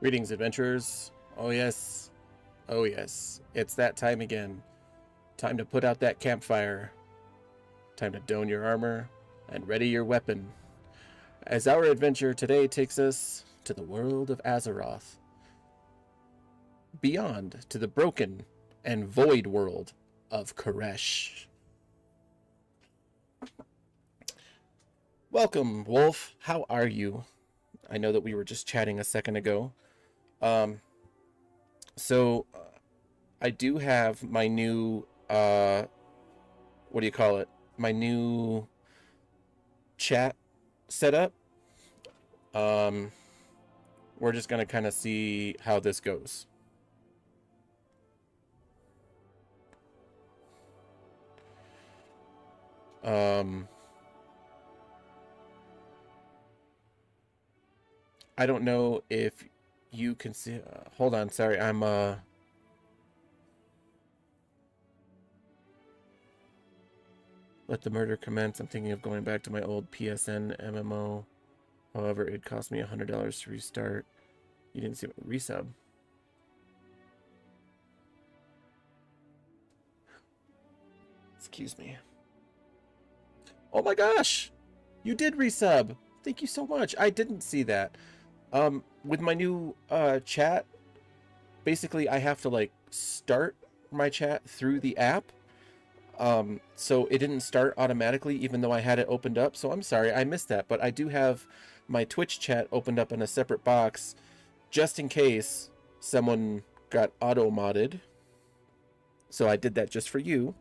Greetings, adventurers. Oh, yes. Oh, yes. It's that time again. Time to put out that campfire. Time to don your armor and ready your weapon. As our adventure today takes us to the world of Azeroth. Beyond to the broken and void world of Koresh. Welcome, Wolf. How are you? I know that we were just chatting a second ago. So I do have my new what do you call it? My new chat set up. We're just gonna kind of see how this goes. I don't know if you can see. Hold on, sorry, I'm let the murder commence. I'm thinking of going back to my old PSN MMO. However, it cost me $100 to restart. You didn't see my resub. Excuse me. Oh my gosh! You did resub! Thank you so much. I didn't see that. With my new chat, basically I have to like start my chat through the app. So it didn't start automatically even though I had it opened up. So I'm sorry, I missed that, but I do have my Twitch chat opened up in a separate box just in case someone got auto-modded. So I did that just for you.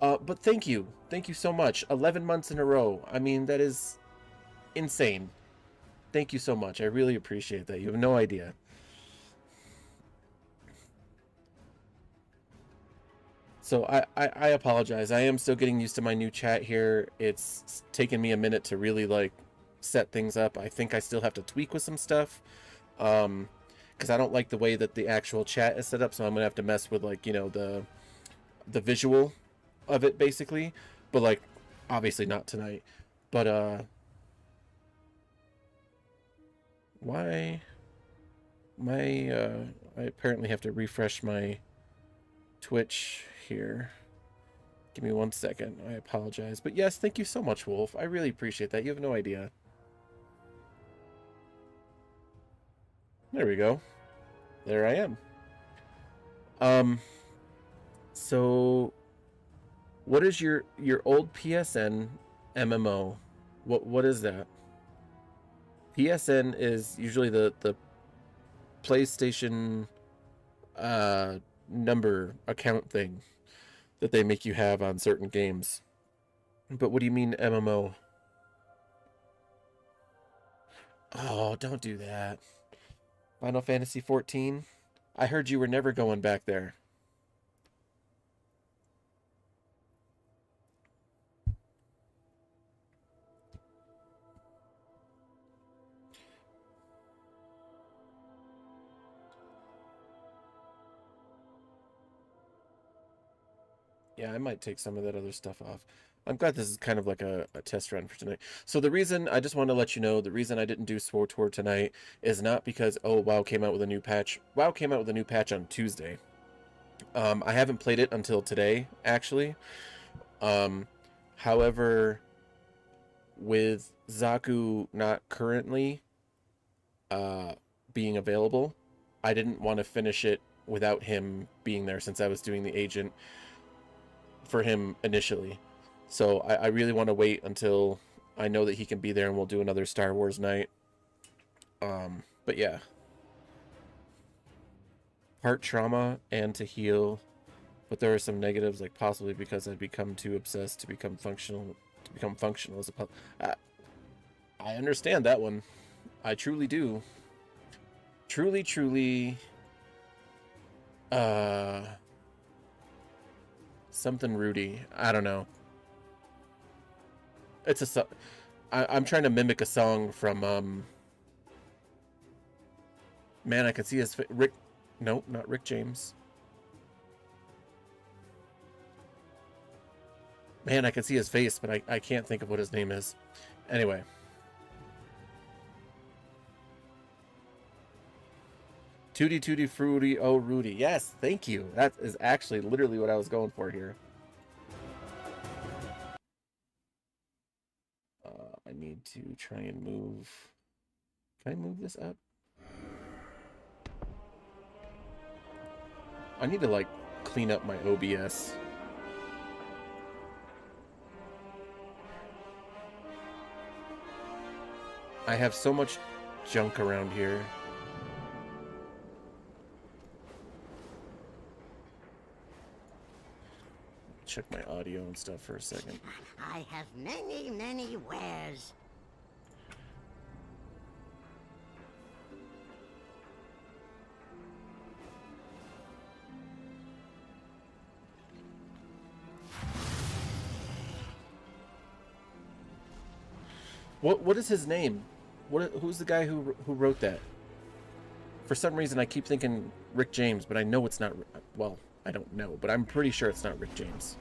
But thank you. Thank you so much. 11 months in a row. I mean, that is insane. Thank you so much. I really appreciate that. You have no idea. So I apologize. I am still getting used to my new chat here. It's taken me a minute to really like set things up. I think I still have to tweak with some stuff. Because I don't like the way that the actual chat is set up, so I'm gonna have to mess with like, you know, the visual of it basically. But like obviously not tonight. But why my I apparently have to refresh my Twitch here. Give me 1 second. I apologize. But yes, thank you so much, Wolf. I really appreciate that. You have no idea. There we go. There I am. So what is your old PSN MMO? What is that? PSN is usually the PlayStation number account thing that they make you have on certain games. But what do you mean MMO? Oh, don't do that. Final Fantasy 14? I heard you were never going back there. Yeah, I might take some of that other stuff off. I'm glad this is kind of like a test run for tonight. So the reason, I just want to let you know, the reason I didn't do Sword Tour tonight is not because, oh, WoW came out with a new patch. WoW came out with a new patch on Tuesday. I haven't played it until today, actually. However, with Zaku not currently being available, I didn't want to finish it without him being there since I was doing the agent for him initially. So I really want to wait until I know that he can be there and we'll do another Star Wars night. But yeah. Heart trauma and to heal. But there are some negatives, like possibly because I've become too obsessed to become functional as a pup. I understand that one. I truly do. Truly something Rudy. I don't know. It's a I'm trying to mimic a song from man, I can see his Rick. No, not Rick James. Man, I can see his face, but I can't think of what his name is. Anyway. Tutti Tutti Fruity Oh Rudy. Yes, thank you. That is actually literally what I was going for here. I need to try and move. Can I move this up? I need to like clean up my OBS. I have so much junk around here. Check my audio and stuff for a second. I have many, many wares. What is his name? Who's the guy who wrote that? For some reason, I keep thinking Rick James, but I know it's not. Well, I don't know, but I'm pretty sure it's not Rick James.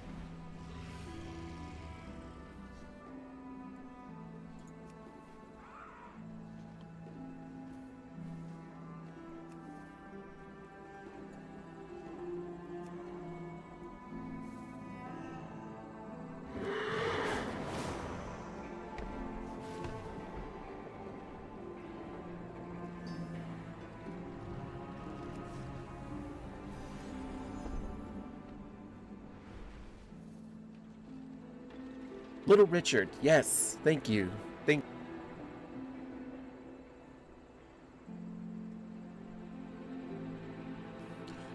Little Richard, yes, thank you. Thank.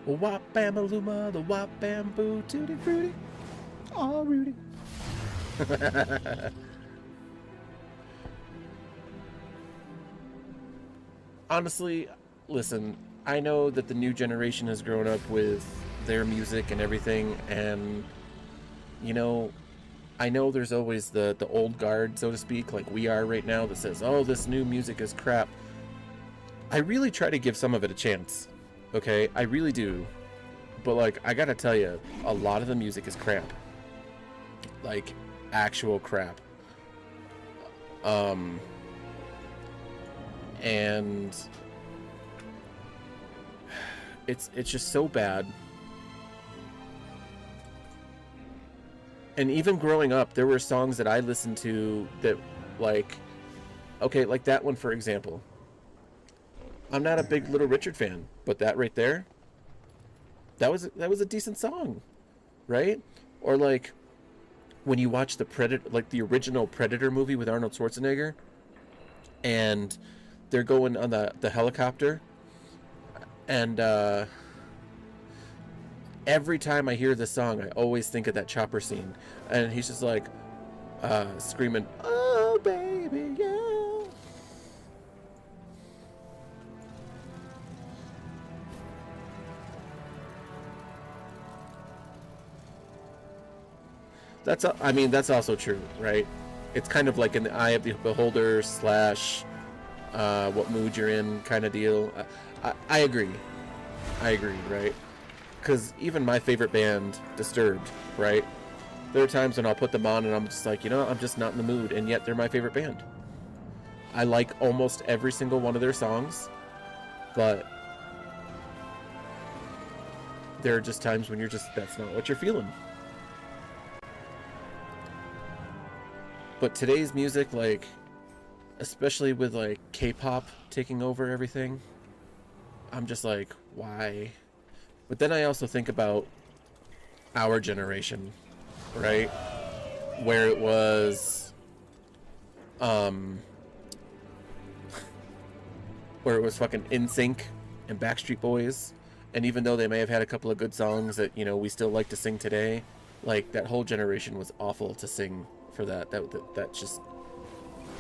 Wop bam-a-luma, the wop bamboo, tutti fruity, aw Rudy. Honestly, listen, I know that the new generation has grown up with their music and everything, and you know, I know there's always the old guard, so to speak, like we are right now, that says, oh, this new music is crap. I really try to give some of it a chance, okay? I really do. But, like, I gotta tell you, a lot of the music is crap. Like, actual crap. And it's just so bad. And even growing up, there were songs that I listened to that, like, okay, like that one, for example. I'm not a big Little Richard fan, but that right there, that was a decent song, right? Or like when you watch the Predator, like the original Predator movie with Arnold Schwarzenegger, and they're going on the helicopter, and every time I hear this song, I always think of that chopper scene, and he's just like screaming, "Oh baby, yeah." I mean, that's also true, right? It's kind of like in the eye of the beholder slash what mood you're in kind of deal. I agree. I agree, right? Because even my favorite band, Disturbed, right? There are times when I'll put them on and I'm just like, you know, I'm just not in the mood, and yet they're my favorite band. I like almost every single one of their songs, but there are just times when that's not what you're feeling. But today's music, like, especially with like K-pop taking over everything, I'm just like, why? But then I also think about our generation, right? Where it was fucking NSYNC and Backstreet Boys, and even though they may have had a couple of good songs that, you know, we still like to sing today, like that whole generation was awful to sing for that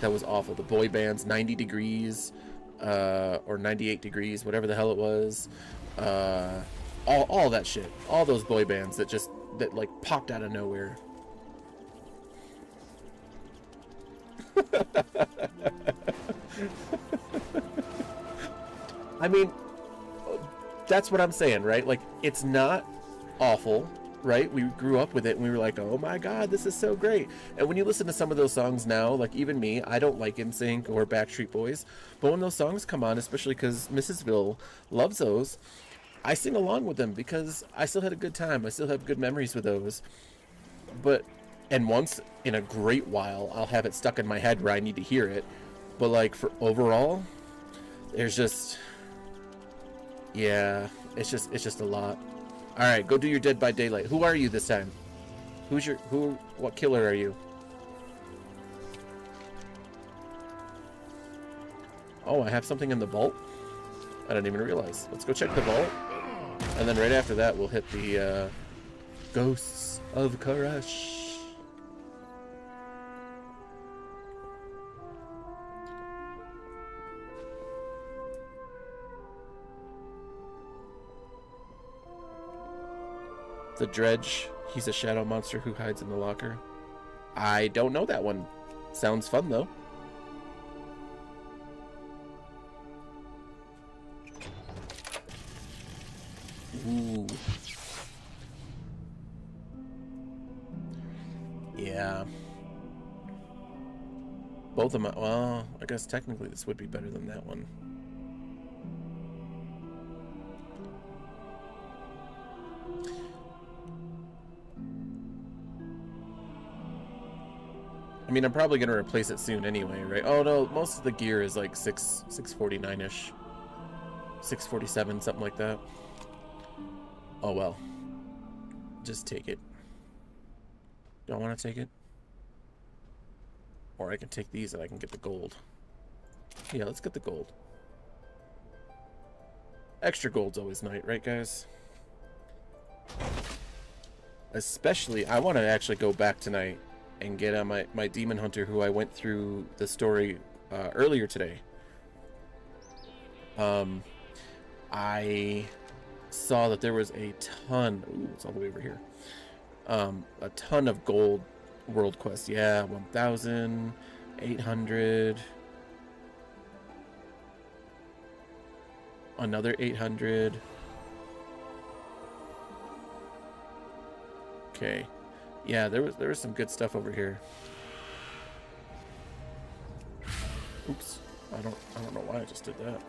was awful. The boy bands, 90 Degrees or 98 Degrees, whatever the hell it was, all that shit, all those boy bands that like popped out of nowhere. I mean, that's what I'm saying, right? Like, it's not awful, right? We grew up with it and we were like, oh my god, this is so great. And when you listen to some of those songs now, like even me, I don't like NSYNC or Backstreet Boys, but when those songs come on, especially because Mrs. Ville loves those, I sing along with them because I still had a good time. I still have good memories with those. But, and once in a great while, I'll have it stuck in my head where I need to hear it. But like for overall, there's just, yeah, it's just a lot. All right, go do your Dead by Daylight. Who are you this time? What killer are you? Oh, I have something in the vault? I didn't even realize. Let's go check the vault. And then right after that, we'll hit the Ghosts of Karash. The Dredge. He's a shadow monster who hides in the locker. I don't know that one. Sounds fun, though. Ooh. Yeah. Both of them. Well, I guess technically this would be better than that one. I mean, I'm probably going to replace it soon anyway, right? Oh, no, most of the gear is like 649-ish. 647, something like that. Oh, well. Just take it. Don't want to take it? Or I can take these and I can get the gold. Yeah, let's get the gold. Extra gold's always nice, right, guys? Especially, I want to actually go back tonight and get on my demon hunter who I went through the story earlier today. I saw that there was a ton. Ooh, it's all the way over here. A ton of gold world quests. Yeah, 1,800. Another 800. Okay. Yeah, there was some good stuff over here. Oops. I don't know why I just did that.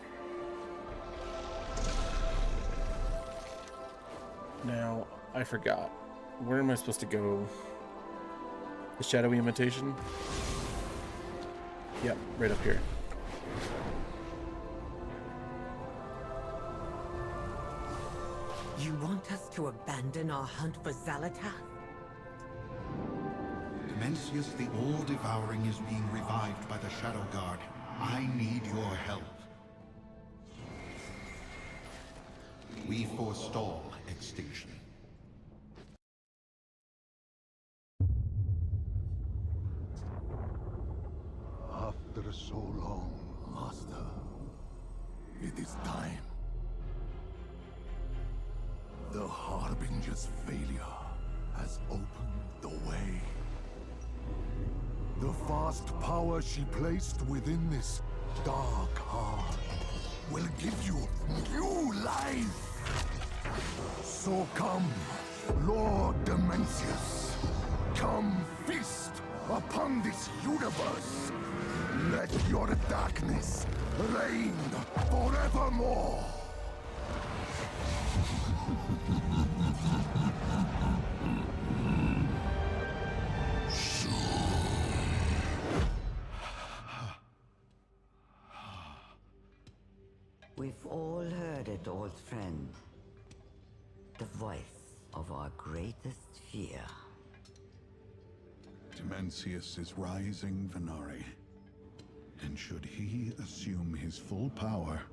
Now, I forgot. Where am I supposed to go? The shadowy imitation? Yep, right up here. You want us to abandon our hunt for Xalatath? Mencius the All-Devouring is being revived by the Shadow Guard. I need your help. We forestall extinction. After so long, Master, it is time. The Harbinger's failure has opened the way. The vast power she placed within this dark heart will give you new life. So come, Lord Mencius. Come feast upon this universe. Let your darkness reign forevermore. We've all heard it, old friend. The voice of our greatest fear. Mencius is rising, Venari. And should he assume his full power,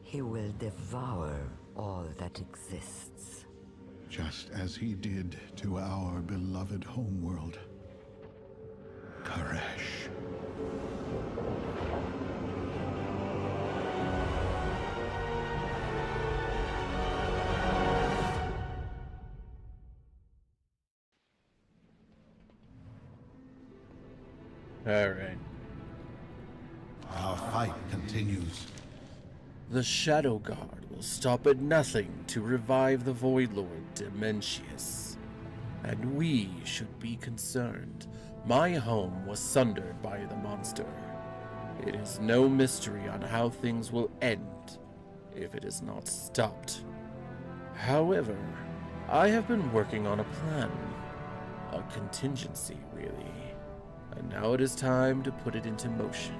He will devour all that exists. just as he did to our beloved homeworld, Karash. All right. Our fight continues. The Shadow Guard will stop at nothing to revive the Void Lord Mencius. and we should be concerned. My home was sundered by the monster. It is no mystery on how things will end if it is not stopped. However, I have been working on a plan. A contingency, really. And now it is time to put it into motion.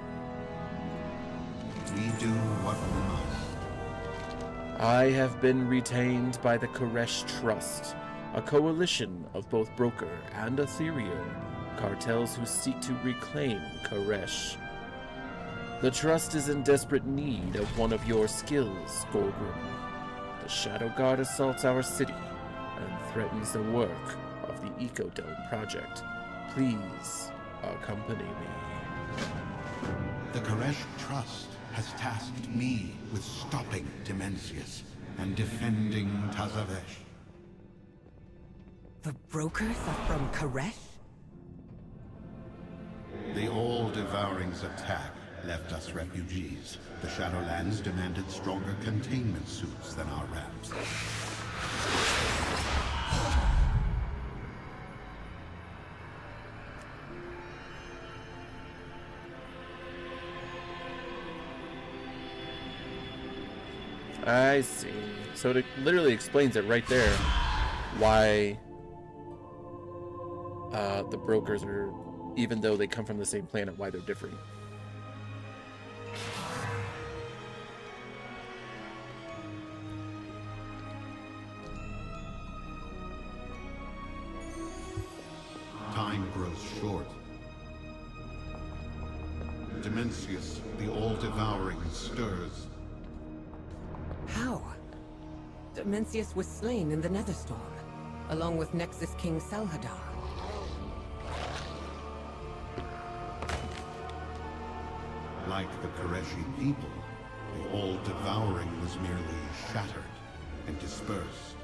We do what we must. I have been retained by the Koresh Trust, a coalition of both broker and ethereal cartels who seek to reclaim Koresh. The Trust is in desperate need of one of your skills, Gorgrim. The Shadow Guard assaults our city and threatens the work of the Ecodome project. Please accompany me. The Koresh Trust has tasked me with stopping Dimensius and defending Tazavesh. The brokers are from Koresh? The All-Devouring's attack left us refugees. The Shadowlands demanded stronger containment suits than our ramps. I see. So it literally explains it right there why the brokers are, even though they come from the same planet, why they're different. Time grows short. Dimensius, the All-Devouring, stirs. How? Dimensius was slain in the Netherstorm, along with Nexus King Salhadar. Like the Koreshi people, the All-Devouring was merely shattered and dispersed.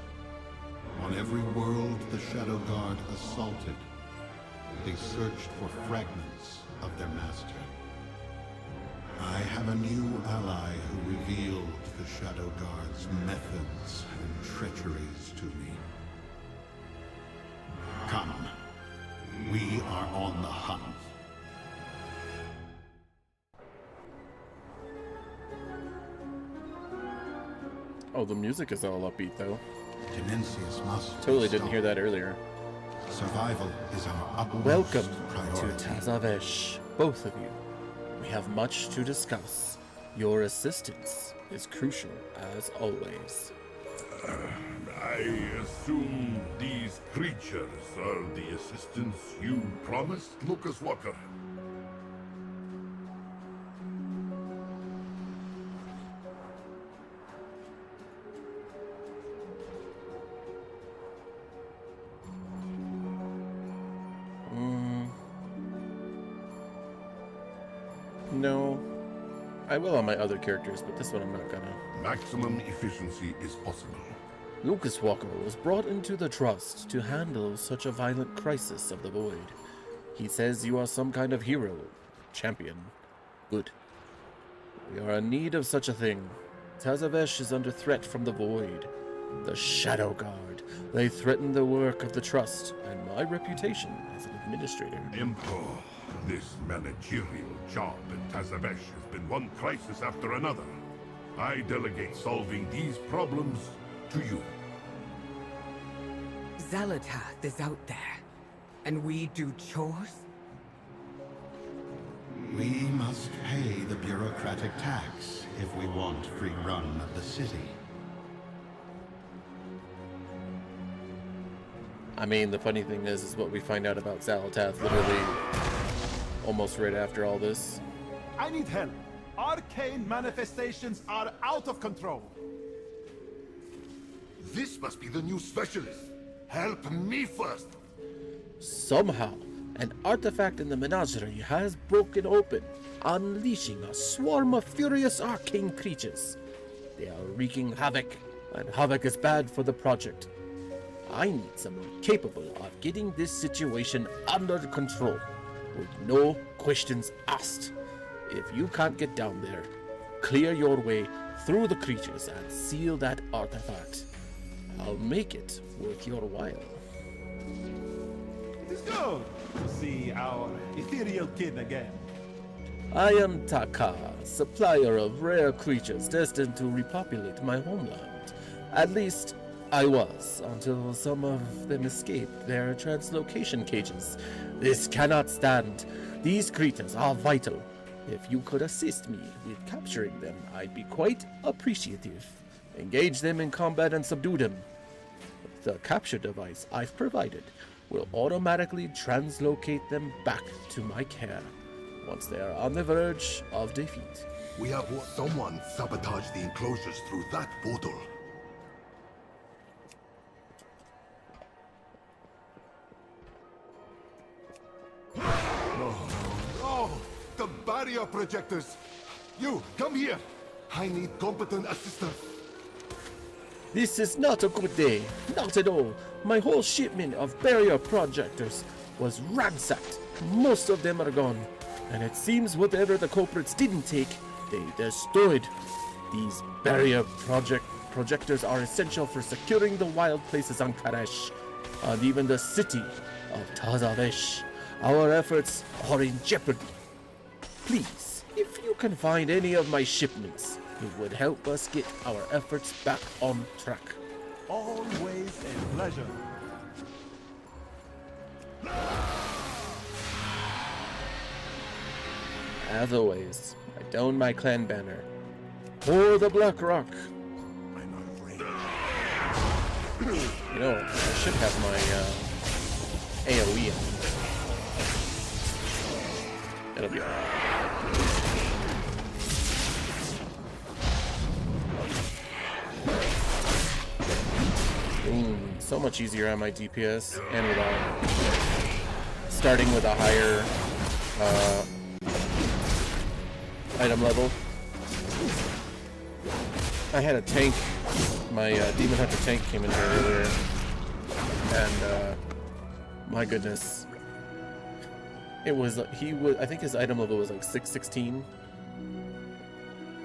On every world the Shadow Guard assaulted, they searched for fragments of their master. I have a new ally who revealed the Shadow Guard's methods and treacheries to me. Come, we are on the hunt. Oh, the music is all upbeat though. Dimensius must Totally be didn't hear that earlier. Survival is our upmost Welcome priority. to Tazavesh, both of you. We have much to discuss. Your assistance is crucial as always. I assume these creatures are the assistance you promised, Lucas Walker. No. I will on my other characters, but this one I'm not gonna. Maximum efficiency is possible. Lucas Walker was brought into the Trust to handle such a violent crisis of the Void. He says you are some kind of hero, champion. Good. We are in need of such a thing. Tazavesh is under threat from the Void. The Shadow Guard. They threaten the work of the Trust and my reputation as an administrator. Emperor, this managerial job in Tazavesh has been one crisis after another. I delegate solving these problems to you. Xalatath is out there, and we do chores? We must pay the bureaucratic tax if we want free run of the city. I mean, the funny thing is what we find out about Xalatath literally almost right after all this. I need help. Arcane manifestations are out of control. This must be the new specialist. Help me first. Somehow, an artifact in the menagerie has broken open, unleashing a swarm of furious arcane creatures. They are wreaking havoc, and havoc is bad for the project. I need someone capable of getting this situation under control, with no questions asked. If you can't get down there, clear your way through the creatures and seal that artifact. I'll make it worth your while. good to see our ethereal kin again. I am Taka, supplier of rare creatures destined to repopulate my homeland. At least, I was, until some of them escaped their translocation cages. This cannot stand. These creatures are vital. If you could assist me with capturing them, I'd be quite appreciative. Engage them in combat and subdue them. The capture device I've provided will automatically translocate them back to my care once they are on the verge of defeat. We have someone sabotage the enclosures through that portal. No! The barrier projectors! You, come here! I need competent assistance. This is not a good day. Not at all. My whole shipment of barrier projectors was ransacked. Most of them are gone. And it seems whatever the culprits didn't take, they destroyed. These barrier projectors are essential for securing the wild places on Karesh, and even the city of Tazavesh. Our efforts are in jeopardy. Please, if you can find any of my shipments, it would help us get our efforts back on track. Always a pleasure. As always, I don my clan banner. For the Black Rock. You know, I should have my AoE in. It'll be alright. So much easier on my DPS and without starting with a higher item level. I had a tank, my Demon Hunter tank came in here earlier, and my goodness, it was, I think his item level was like 616,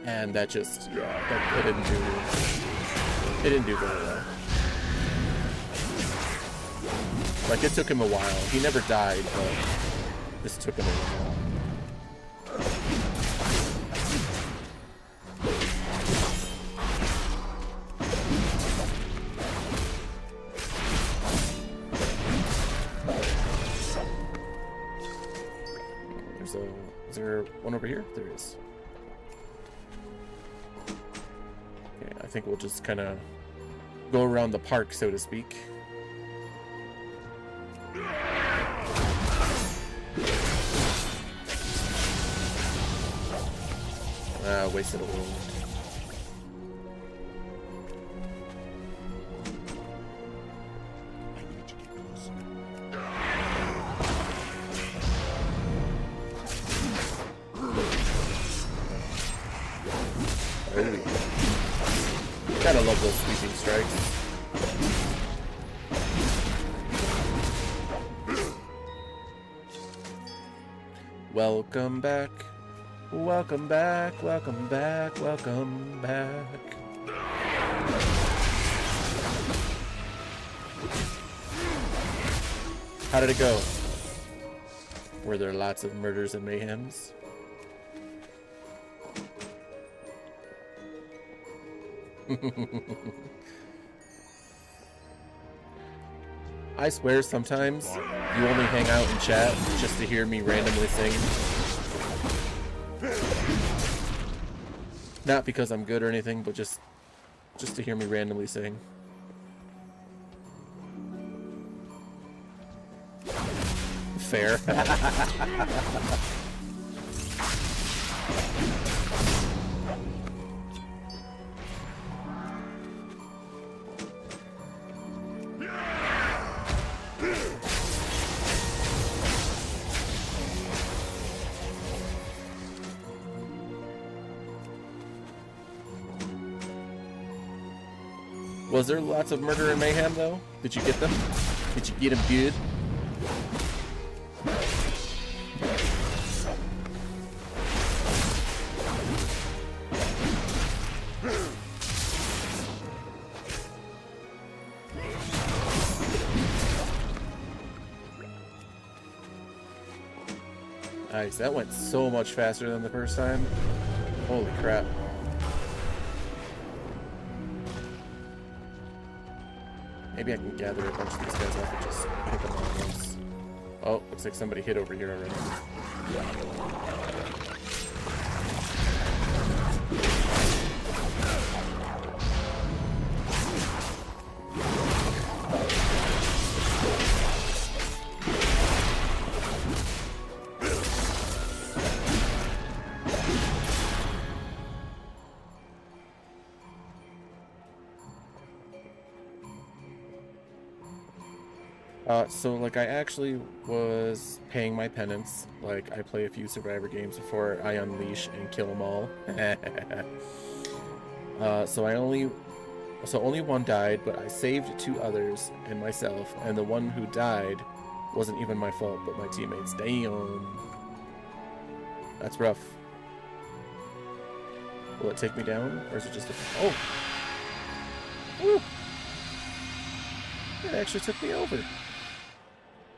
and that just, yeah, it didn't do very well. Like, it took him a while. He never died, but this took him a while. Is there one over here? There is. Okay, I think we'll just kind of go around the park, so to speak. Wasted a wound. Gotta love those sweeping strikes. Welcome back. Welcome back, welcome back, welcome back. How did it go? Were there lots of murders and mayhems? I swear sometimes you only hang out in chat just to hear me randomly sing. Not because I'm good or anything, but just to hear me randomly sing. Fair. Was there lots of murder and mayhem, though? Did you get them? Did you get them good? Nice, that went so much faster than the first time. Holy crap. Maybe I can gather a bunch of these guys up and just pick them all at once. Oh, looks like somebody hit over here already. So, like, I actually was paying my penance. Like, I play a few Survivor games before I unleash and kill them all. So only one died, but I saved 2 others and myself, and the one who died wasn't even my fault, but my teammates. Damn. That's rough. Will it take me down, or is it just a... Oh! Woo! It actually took me over.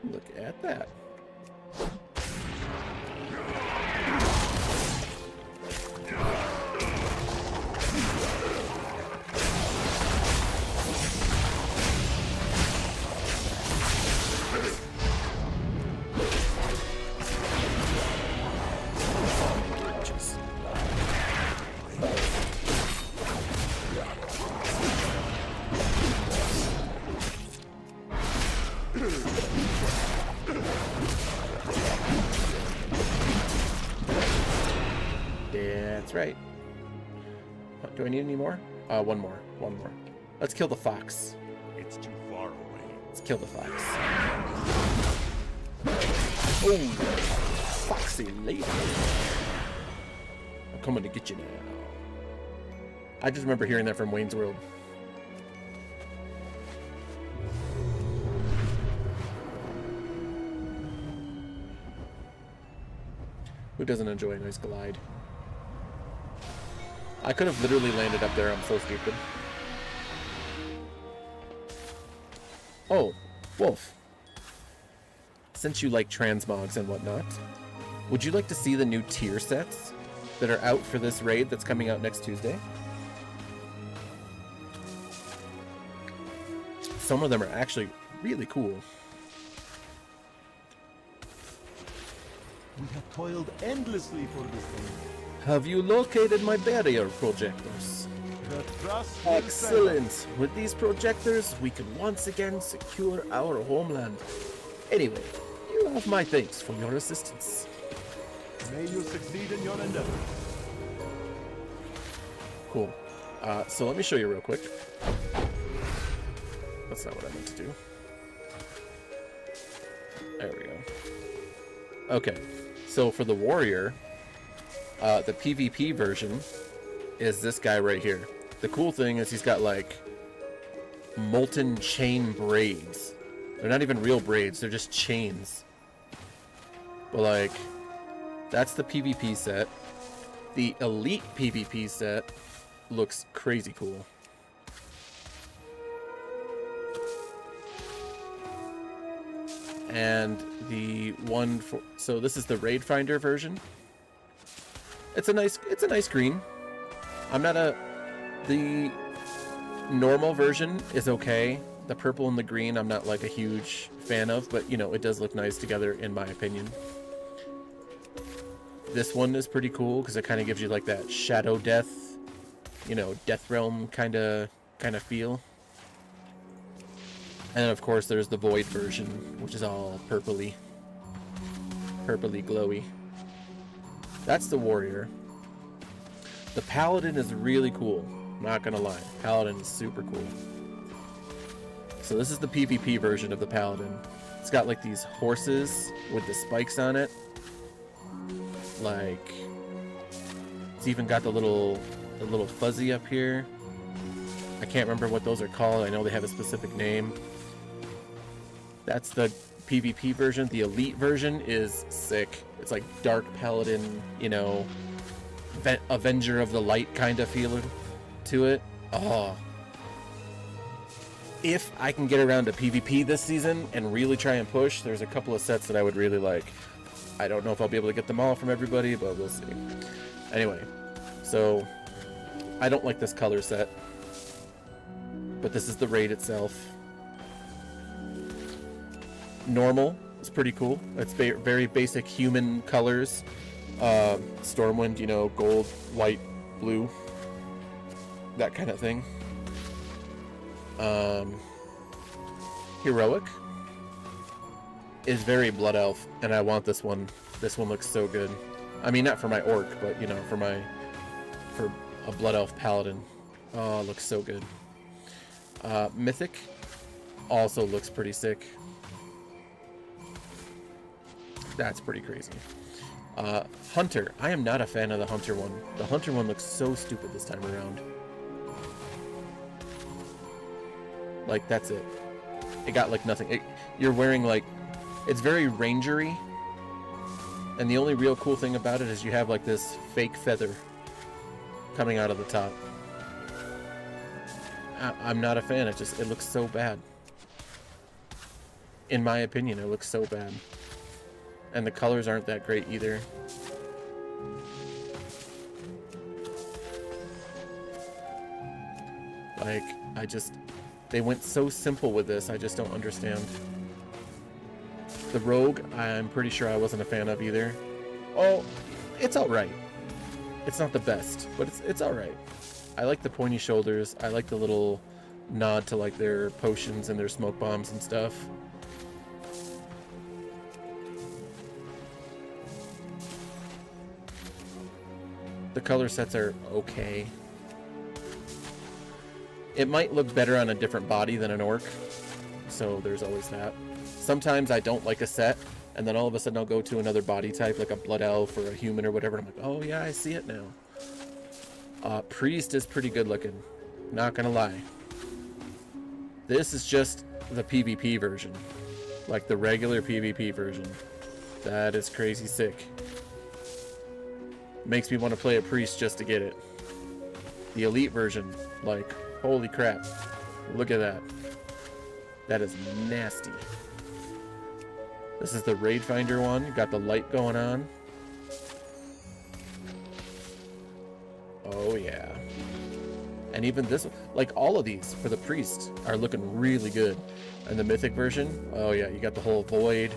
Look at that. That's right. Do I need any more? One more. Let's kill the fox. It's too far away. Let's kill the fox. Oh, foxy lady. I'm coming to get you now. I just remember hearing that from Wayne's World. Who doesn't enjoy a nice glide? I could have literally landed up there. I'm so stupid. Oh, Wolf. Since you like transmogs and whatnot, would you like to see the new tier sets that are out for this raid that's coming out next Tuesday? Some of them are actually really cool. We have toiled endlessly for this thing. Have you located my barrier projectors? The trust will Excellent! With these projectors, we can once again secure our homeland. Anyway, you have my thanks for your assistance. prevail. May you succeed in your endeavors. Cool. So let me show you real quick. That's not what I meant to do. There we go. Okay, so for the warrior, the PvP version is this guy right here. The cool thing is he's got like molten chain braids. They're not even real braids, they're just chains. But like, that's the PvP set. The elite PvP set looks crazy cool. And the one for, so this is the Raid Finder version. It's a nice green. I'm not the normal version is okay. The purple and the green I'm not like a huge fan of, but you know, it does look nice together in my opinion. This one is pretty cool because it kind of gives you like that Shadow Death, you know, Death Realm kind of feel. And then of course there's the Void version, which is all purpley glowy. That's the warrior. The paladin is really cool, not gonna lie. Paladin is super cool. So this is the PvP version of the paladin. It's got like these horses with the spikes on it. Like, it's even got the little fuzzy up here. I can't remember what those are called. I know they have a specific name. That's the PvP version. The elite version is sick. It's like Dark Paladin, you know, Avenger of the Light kind of feeling to it. Oh. If I can get around to PvP this season and really try and push, there's a couple of sets that I would really like. I don't know if I'll be able to get them all from everybody, but we'll see. Anyway, so I don't like this color set, but this is the raid itself. Normal is pretty cool. It's very basic human colors. Stormwind, you know, gold, white, blue, that kind of thing. Heroic is very Blood Elf, and I want this one. This one looks so good. I mean, not for my orc, but you know, for a Blood Elf paladin. Oh, it looks so good. Mythic also looks pretty sick. That's pretty crazy. Hunter. I am not a fan of the Hunter one. The Hunter one looks so stupid this time around. Like, that's it. It got, like, nothing. You're wearing, like... It's very rangery. And the only real cool thing about it is you have, like, this fake feather coming out of the top. I'm not a fan. It looks so bad. In my opinion, it looks so bad. And the colors aren't that great either. Like, they went so simple with this, I just don't understand. The Rogue, I'm pretty sure I wasn't a fan of either. Oh, it's alright. It's not the best, but it's alright. I like the pointy shoulders. I like the little nod to, like, their potions and their smoke bombs and stuff. The color sets are okay. It might look better on a different body than an orc, so there's always that. Sometimes I don't like a set, and then all of a sudden I'll go to another body type, like a blood elf or a human or whatever, and I'm like, oh yeah, I see it now. Priest is pretty good looking, not gonna lie. This is just the PvP version, like the regular PvP version. That is crazy sick. Makes me want to play a priest just to get it. The elite version, like, holy crap. Look at that. That is nasty. This is the Raid Finder one. You got the light going on. Oh yeah. And even this one, like all of these for the priest are looking really good. And the mythic version, oh yeah, you got the whole void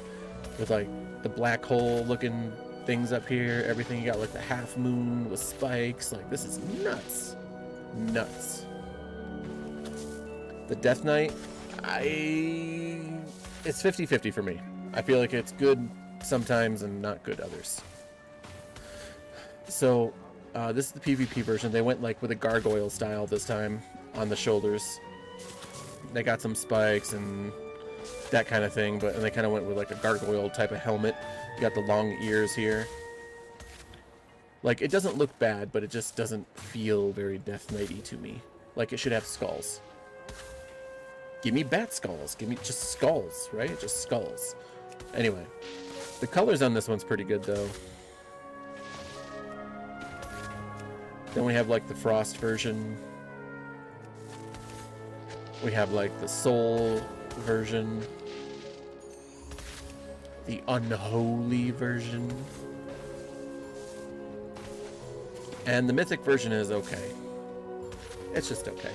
with like the black hole looking things up here, everything. You got like the half moon with spikes. Like, this is nuts. Nuts. The Death Knight, it's 50-50 for me. I feel like it's good sometimes and not good others. So, this is the PvP version. They went like with a gargoyle style this time on the shoulders. They got some spikes and that kind of thing, and they kind of went with like a gargoyle type of helmet. You got the long ears here. Like, it doesn't look bad, but it just doesn't feel very Death Knight-y to me. Like, it should have skulls. Give me bat skulls. Give me just skulls, right? Just skulls. Anyway, the colors on this one's pretty good, though. Then we have, like, the Frost version. We have, like, the Soul version. The Unholy version. And the Mythic version is okay. It's just okay.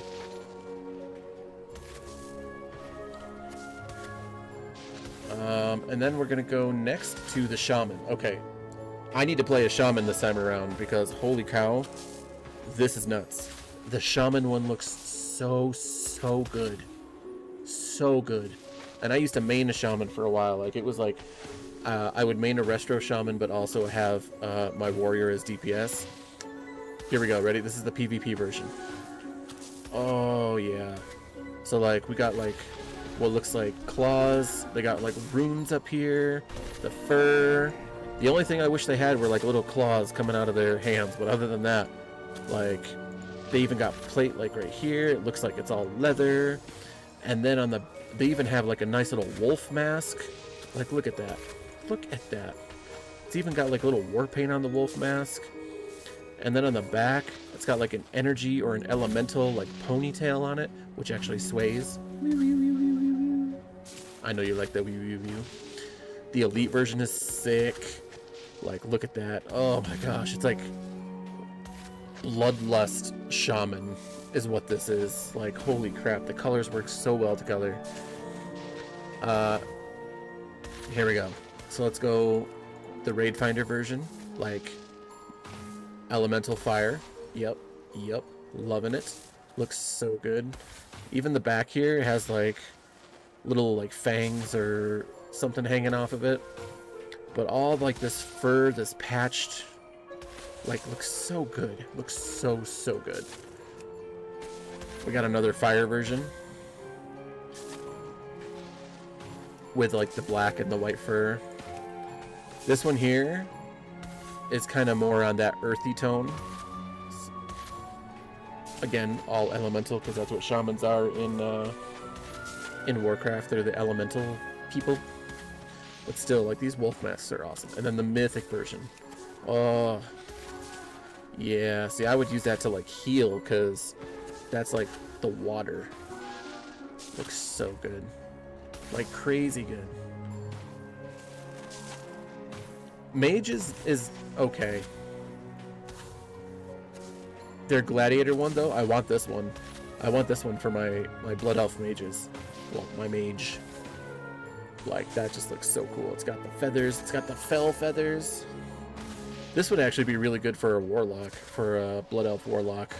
And then we're gonna go next to the Shaman. Okay. I need to play a Shaman this time around because holy cow, this is nuts. The Shaman one looks so good. So good. And I used to main a Shaman for a while. Like, it was like, I would main a Restro Shaman, but also have my warrior as DPS. Here we go, ready? This is the PvP version. Oh, yeah. So, like, we got, like, what looks like claws. They got, like, runes up here. The fur. The only thing I wish they had were, like, little claws coming out of their hands. But other than that, like, they even got plate, like, right here. It looks like it's all leather. And then on the... They even have, like, a nice little wolf mask. Like, look at that. Look at that. It's even got, like, a little war paint on the wolf mask. And then on the back, it's got like an energy or an elemental like ponytail on it, which actually sways. I know you like that. The elite version is sick. Like, look at that. Oh my gosh, it's like Bloodlust Shaman is what this is. Like, holy crap, the colors work so well together. Here we go. So let's go the Raid Finder version. Like, elemental fire. Yep, loving it. Looks so good. Even the back here has like little like fangs or something hanging off of it. But all of, like, this fur, this patched, like, looks so good. Looks so good. We got another fire version with like the black and the white fur. This one here is kind of more on that earthy tone. Again, all elemental, because that's what shamans are in Warcraft. They're the elemental people. But still, like, these wolf masks are awesome. And then the mythic version. Oh, yeah. See, I would use that to like heal, because that's like the water. Looks so good. Like, crazy good. Mage is okay. Their gladiator one, though, I want this one. I want this one for my blood elf mages. Well, my mage. Like, that just looks so cool. It's got the feathers. It's got the fell feathers. This would actually be really good for a warlock, for a blood elf warlock.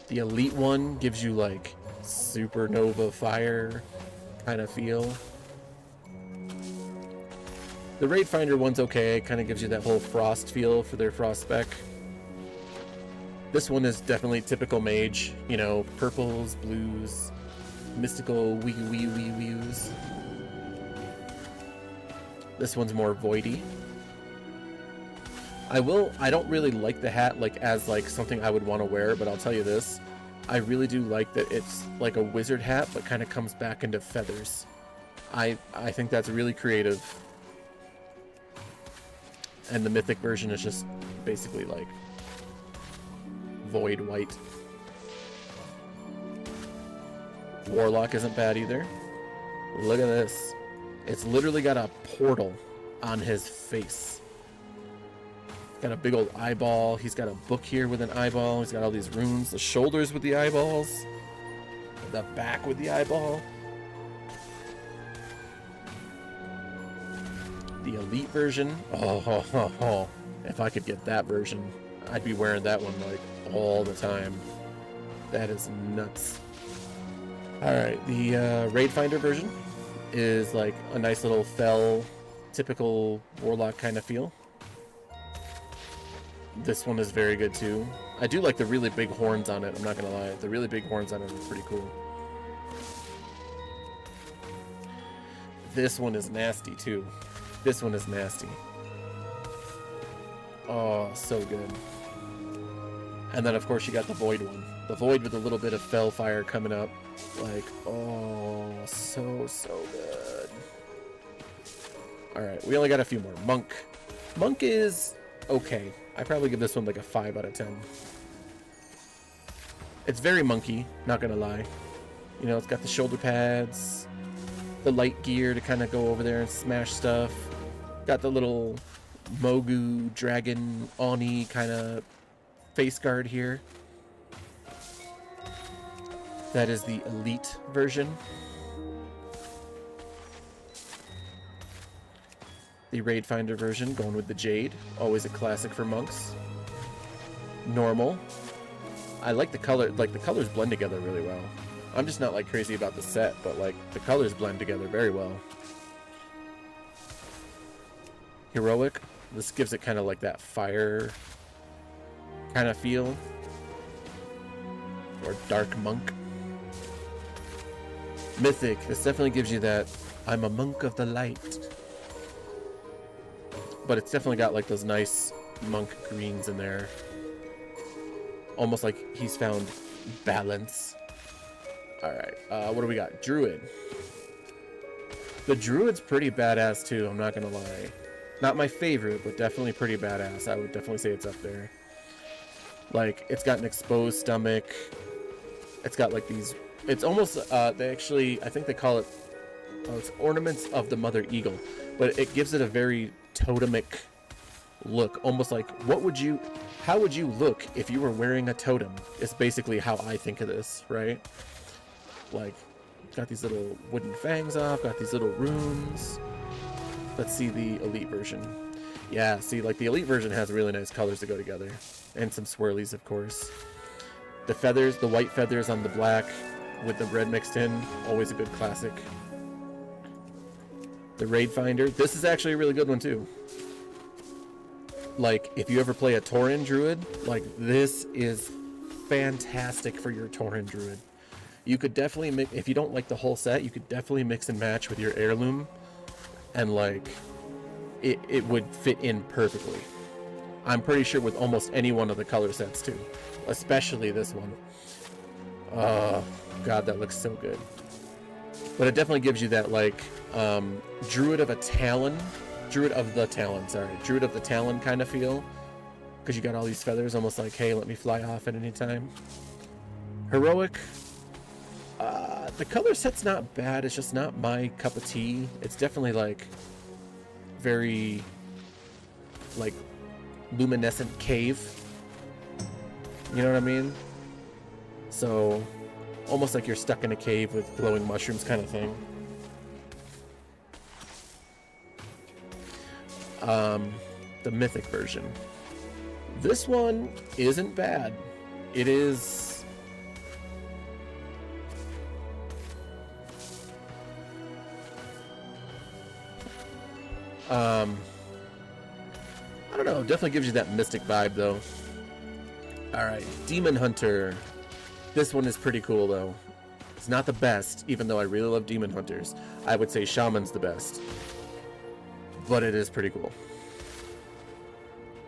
The elite one gives you like supernova fire kind of feel. The Raid Finder one's okay. It kind of gives you that whole frost feel for their frost spec. This one is definitely typical mage. You know, purples, blues, mystical wee-wees. This one's more voidy. I don't really like the hat like as like something I would want to wear, but I'll tell you this. I really do like that it's like a wizard hat, but kind of comes back into feathers. I think that's really creative. And the mythic version is just basically like void white. Warlock isn't bad either. Look at this. It's literally got a portal on his face. Got a big old eyeball. He's got a book here with an eyeball. He's got all these runes. The shoulders with the eyeballs. The back with the eyeball. The elite version. Oh. If I could get that version, I'd be wearing that one like all the time. That is nuts. Alright, the Raid Finder version is like a nice little fell, typical warlock kind of feel. This one is very good too. I do like the really big horns on it, I'm not gonna lie. The really big horns on it are pretty cool. This one is nasty too. This one is nasty. Oh, so good. And then of course you got the Void one. The Void with a little bit of fell fire coming up. Like, oh, so good. Alright, we only got a few more. Monk. Monk is okay. I probably give this one like a 5 out of 10. It's very monkey, not gonna lie. You know, it's got the shoulder pads, the light gear to kind of go over there and smash stuff. Got the little Mogu dragon Oni kind of face guard here. That is the elite version. The Raid Finder version, going with the Jade. Always a classic for monks. Normal. I like the color, like the colors blend together really well. I'm just not like crazy about the set, but like the colors blend together very well. Heroic. This gives it kind of like that fire kind of feel. Or dark monk. Mythic. This definitely gives you that I'm a monk of the light. But it's definitely got like those nice monk greens in there. Almost like he's found balance. Alright, what do we got? Druid. The Druid's pretty badass too, I'm not gonna lie. Not my favorite, but definitely pretty badass. I would definitely say it's up there. Like, it's got an exposed stomach. It's got like these... It's almost, they actually, I think they call it Oh, it's ornaments of the mother eagle, but it gives it a very totemic look, almost like how would you look if you were wearing a totem? It's basically how I think of this, right? Like, got these little wooden fangs off, got these little runes. Let's see the elite version. Yeah, see, like the elite version has really nice colors to go together, and some swirlies, of course. The feathers, the white feathers on the black with the red mixed in, always a good classic. The raid finder, this is actually a really good one too. Like, if you ever play a Tauren druid, like, this is fantastic for your Tauren druid. You could definitely mix, if you don't like the whole set, you could definitely mix and match with your heirloom, and like, it would fit in perfectly. I'm pretty sure with almost any one of the color sets too, especially this one. God, that looks so good. But it definitely gives you that, like, Druid of the Talon kind of feel, because you got all these feathers, almost like, hey, let me fly off at any time. Heroic, the color set's not bad, it's just not my cup of tea. It's definitely like very like luminescent cave, you know what I mean? So almost like you're stuck in a cave with glowing mushrooms kind of thing. The mythic version. This one isn't bad. It is... I don't know, definitely gives you that mystic vibe though. Alright, Demon Hunter. This one is pretty cool though. It's not the best, even though I really love Demon Hunters. I would say Shaman's the best. But it is pretty cool.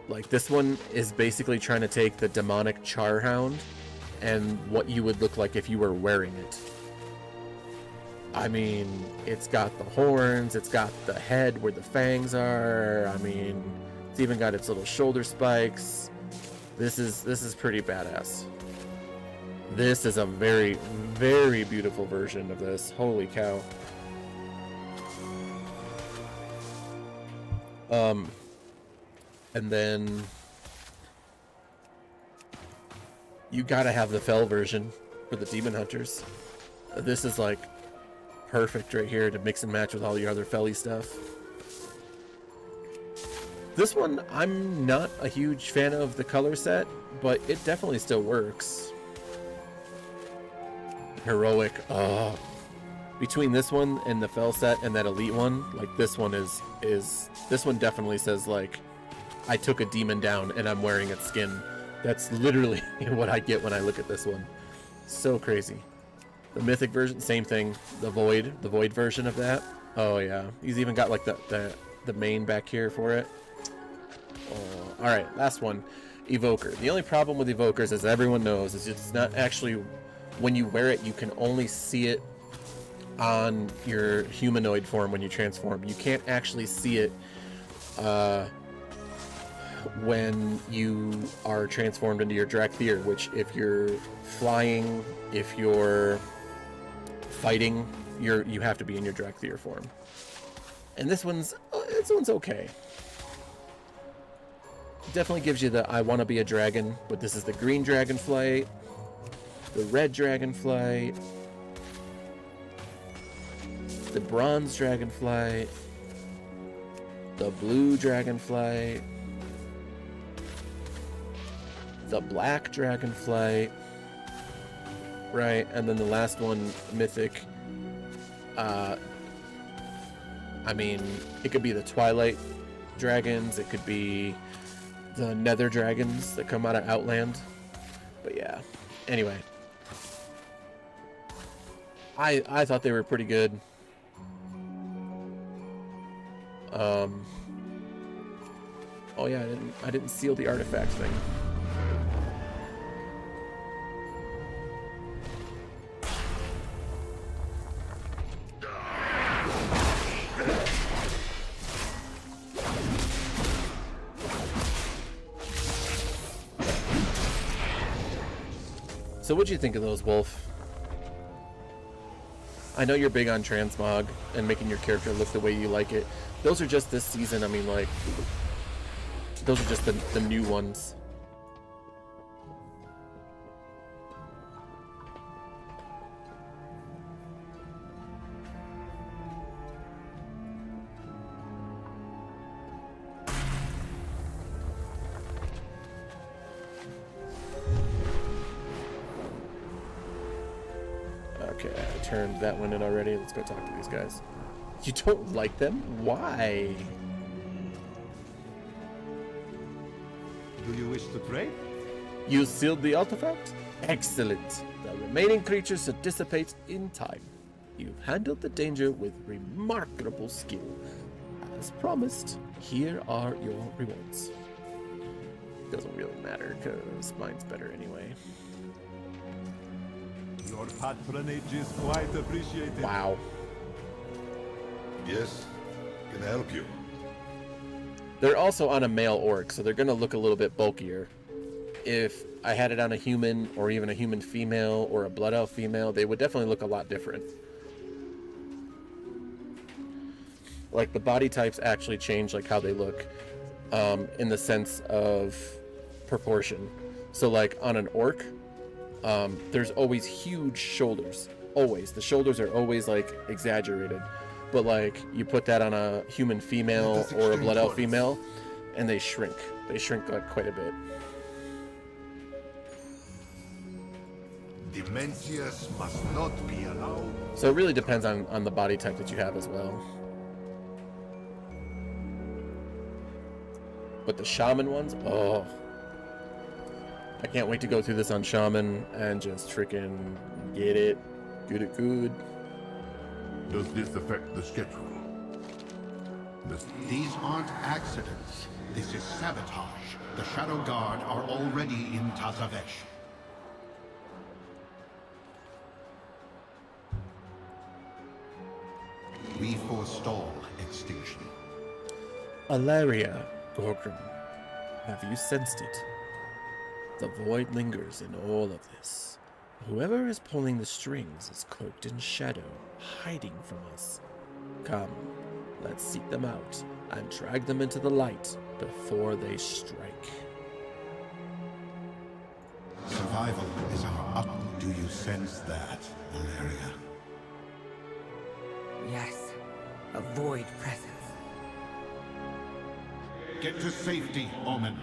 Like, this one is basically trying to take the demonic Charhound and what you would look like if you were wearing it. I mean, it's got the horns, it's got the head where the fangs are. I mean, it's even got its little shoulder spikes. This is pretty badass. This is a very, very beautiful version of this. Holy cow. And then you gotta have the Fell version for the Demon Hunters. This is like perfect right here to mix and match with all your other Felly stuff. This one, I'm not a huge fan of the color set, but it definitely still works. Heroic, between this one and the Fell set and that elite one, like this one is this one definitely says like, I took a demon down and I'm wearing its skin. That's literally what I get when I look at this one. So crazy. The mythic version, same thing. The void version of that. Oh yeah, he's even got like the mane back here for it. Oh, all right, last one, Evoker. The only problem with Evokers, as everyone knows, is it's not actually, when you wear it, you can only see it on your humanoid form when you transform. You can't actually see it when you are transformed into your Drakthir, which if you're flying, if you're fighting, you have to be in your Drakthir form. And this one's okay. Definitely gives you the I want to be a dragon, but this is the green dragonflight, the red dragonflight, the bronze dragonflight, the blue dragonflight, the black dragonflight, right? And then the last one, mythic. I mean, it could be the Twilight dragons, it could be the Nether dragons that come out of Outland. But yeah, anyway. I thought they were pretty good. Oh yeah, I didn't seal the artifact thing. So what'd you think of those, Wolf? I know you're big on transmog and making your character look the way you like it. Those are just this season. I mean, like, those are just the new ones. Okay, I turned that one in already. Let's go talk to these guys. You don't like them? Why? Do you wish to trade? You sealed the artifact? Excellent. The remaining creatures should dissipate in time. You've handled the danger with remarkable skill. As promised, here are your rewards. Doesn't really matter, because mine's better anyway. Your patronage is quite appreciated. Wow. Yes, can I help you? They're also on a male orc, so they're going to look a little bit bulkier. If I had it on a human, or even a human female, or a blood elf female, they would definitely look a lot different. Like, the body types actually change, like, how they look, in the sense of proportion. So, like, on an orc, there's always huge shoulders. Always. The shoulders are always, like, exaggerated. But, like, you put that on a human female or a blood elf female, and they shrink. They shrink, like, quite a bit. Dementius must not be allowed. So it really depends on the body type that you have as well. But the shaman ones, oh. I can't wait to go through this on shaman and just freaking get it. Get it good. Does this affect the schedule? These aren't accidents. This is sabotage. The Shadow Guard are already in Tazavesh. We forestall extinction. Alaria, Gorgrim, have you sensed it? The void lingers in all of this. Whoever is pulling the strings is cloaked in shadow, hiding from us. Come, let's seek them out and drag them into the light before they strike. Survival is our up. Do you sense that, Valeria? Yes, a void presence. Get to safety, Omen.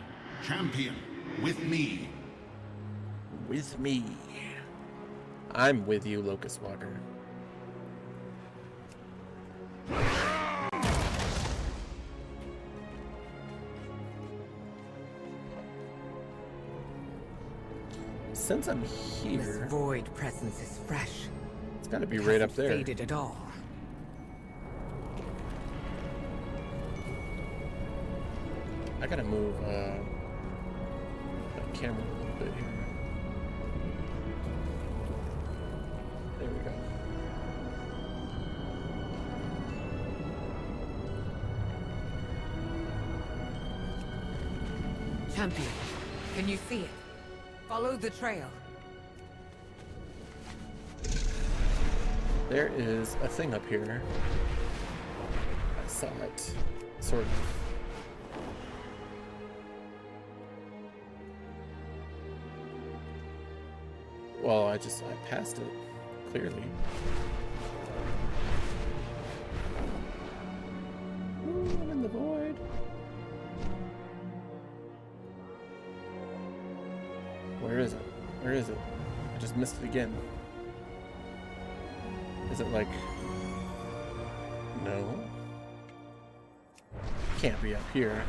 Champion, with me. With me. I'm with you, Locust Walker. Since I'm This here, void presence is fresh. it's gotta be It right up hasn't there. Faded at all. I gotta move my camera a little bit here. There we go. Champion, can you see it? Follow the trail. There is a thing up here. I saw it. Sort of. Well, I passed it, clearly. Ooh, I'm in the void. Where is it? Where is it? I just missed it again. Is it like... No. Can't be up here.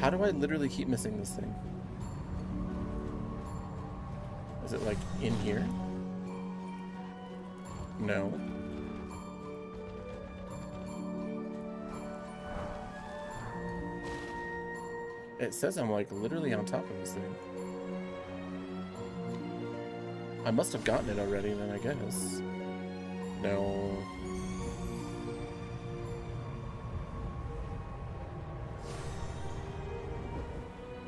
How do I literally keep missing this thing? Is it like in here? No. It says I'm like literally on top of this thing. I must have gotten it already then, I guess. No.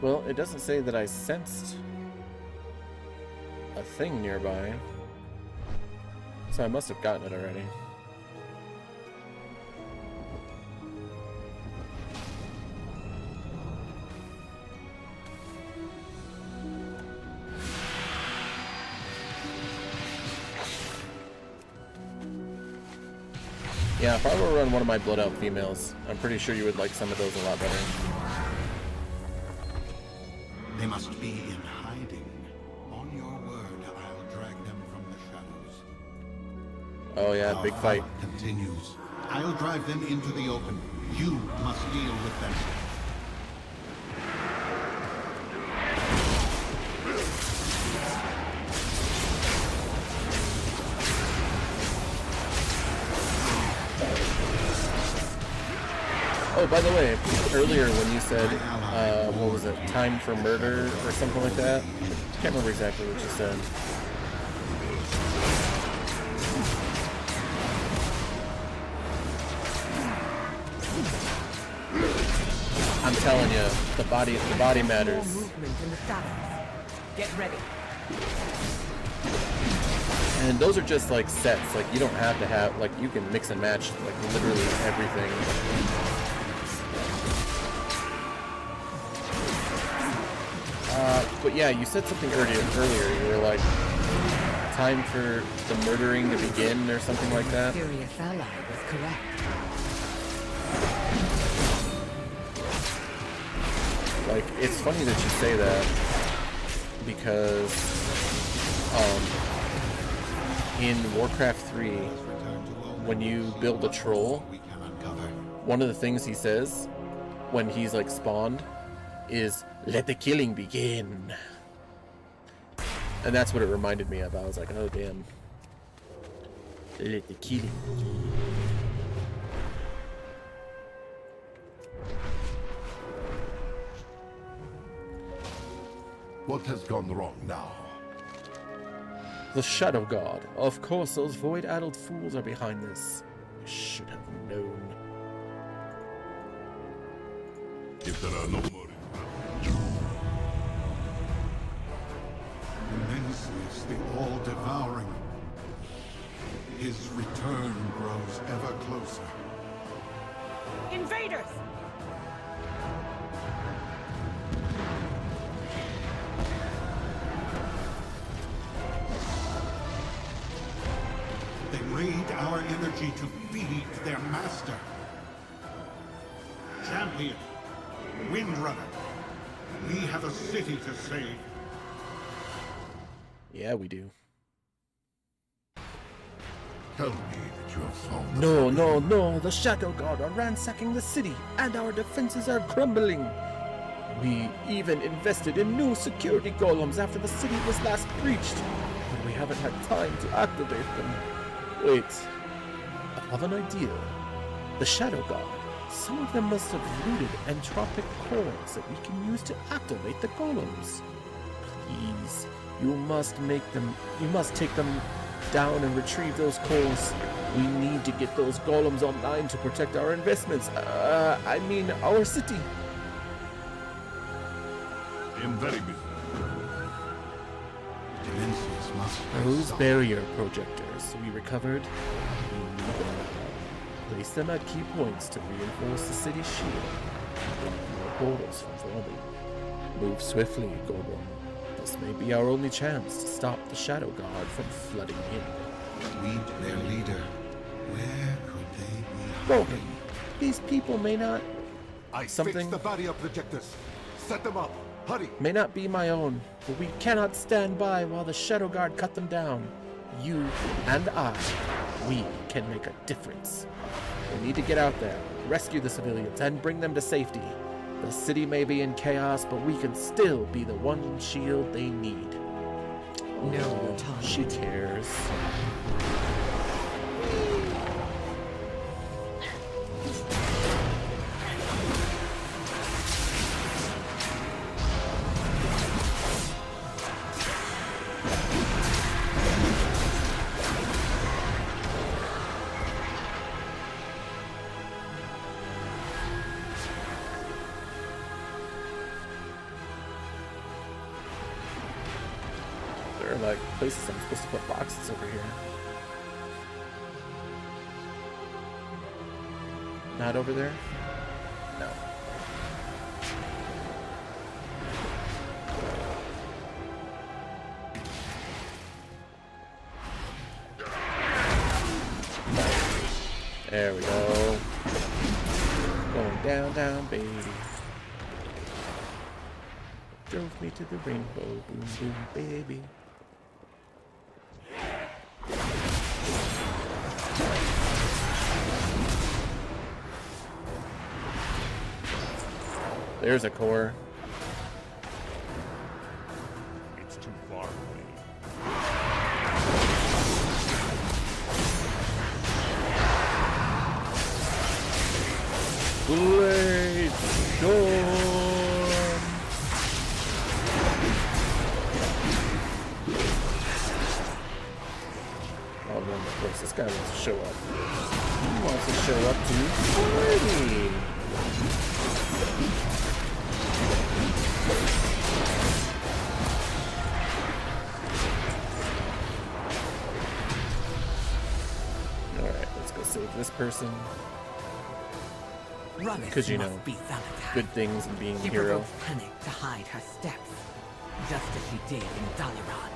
Well, it doesn't say that I sensed a thing nearby. So I must have gotten it already. Yeah, if I were to run one of my Blood Elf females, I'm pretty sure you would like some of those a lot better. They must be in hiding. On your word, I'll drag them from the shadows. Oh yeah, Our big fight. fight continues. I'll drive them into the open. You must deal with them. Oh, by the way, earlier when you said, what was it, time for murder or something like that? I can't remember exactly what you said. I'm telling you, the body matters. Movement in the shadows. Get ready. And those are just like sets, like you don't have to have, like you can mix and match like literally everything. But yeah, you said something earlier. You were like, time for the murdering to begin or something like that. Serious ally was correct. Like, it's funny that you say that because in Warcraft 3, when you build a troll, one of the things he says when he's like spawned is, "Let the killing begin." And that's what it reminded me of. I was like, oh damn. Let the killing begin. What has gone wrong now? The Shadow God. Of course, those void-addled fools are behind this. I should have known. If there are no more... Menaces, the all-devouring. His return grows ever closer. Invaders! They raid our energy to feed their master. Champion, Windrunner, we have a city to save. Yeah, we do. Tell me that you have solved the No, no, no. The Shadow God are ransacking the city, and our defenses are crumbling. We even invested in new security golems after the city was last breached, but we haven't had time to activate them. Wait, I have an idea. The Shadow God. Some of them must have looted entropic cores that we can use to activate the golems. Please, you must take them down and retrieve those cores. We need to get those golems online to protect our investments. I mean, our city. I am very busy. Dimensions must Those barrier projectors we recovered, we need them. Place them at key points to reinforce the city's shield and block more portals from forming. Move swiftly, Golem. This may be our only chance to stop the Shadow God from flooding in. meet their leader. Where could they be Golem, hiding? these people may not I Something- fixed the barrier projectors. Set them up. Hurry. be my own, but we cannot stand by while the Shadow Guard cut them down. You and I, we can make a difference. We need to get out there, rescue the civilians, and bring them to safety. The city may be in chaos, but we can still be the one shield they need. No time. She cares. like places I'm supposed to put boxes over here. Not over there? No. There we go. Going down, down, baby. Drove me to the rainbow, boom, boom, baby. There's a core. It's too far away. Blade Storm! Oh, no, of course, this guy wants to show up. He wants to show up to party! Alright, let's go save this person. Because, you know, good things and being a hero. She provokes panic to hide her steps, just as she did in Vyldaen.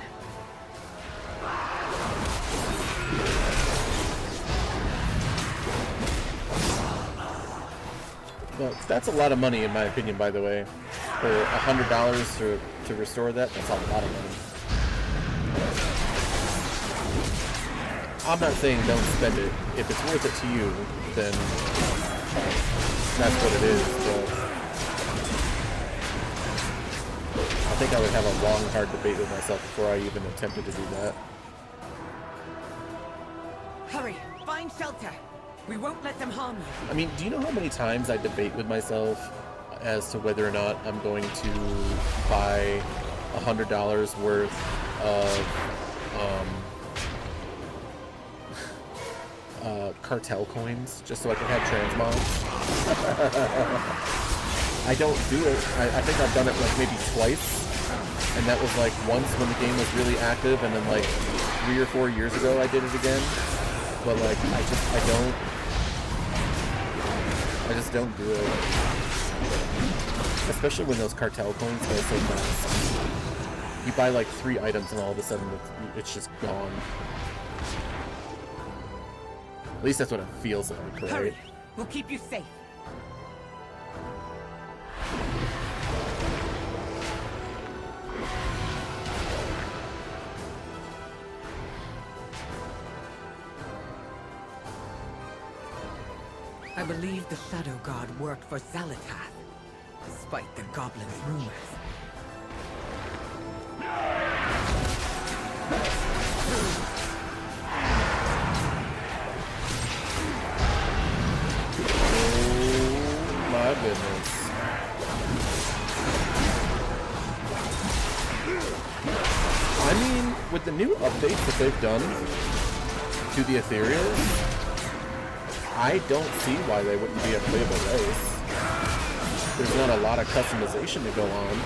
Well, that's a lot of money in my opinion, by the way. For $100 to restore that, that's a lot of money. I'm not saying don't spend it. If it's worth it to you, then that's what it is, but I think I would have a long, hard debate with myself before I even attempted to do that. Hurry, find shelter. We won't let them harm you. I mean, do you know how many times I debate with myself as to whether or not I'm going to buy $100 worth of cartel coins just so I can have transmogs? I don't do it. I think I've done it like maybe twice, and that was like once when the game was really active, and then like 3 or 4 years ago I did it again. But like I just don't do it. Especially when those cartel coins go so fast. You buy like 3 items and all of a sudden it's just gone. At least that's what it feels like, right? Hurry, we'll keep you safe. I believe the Shadow God worked for Xalatath, despite the Goblin's rumors. Oh my goodness. I mean, with the new updates that they've done to the Ethereals, I don't see why they wouldn't be a playable race. There's not a lot of customization to go on,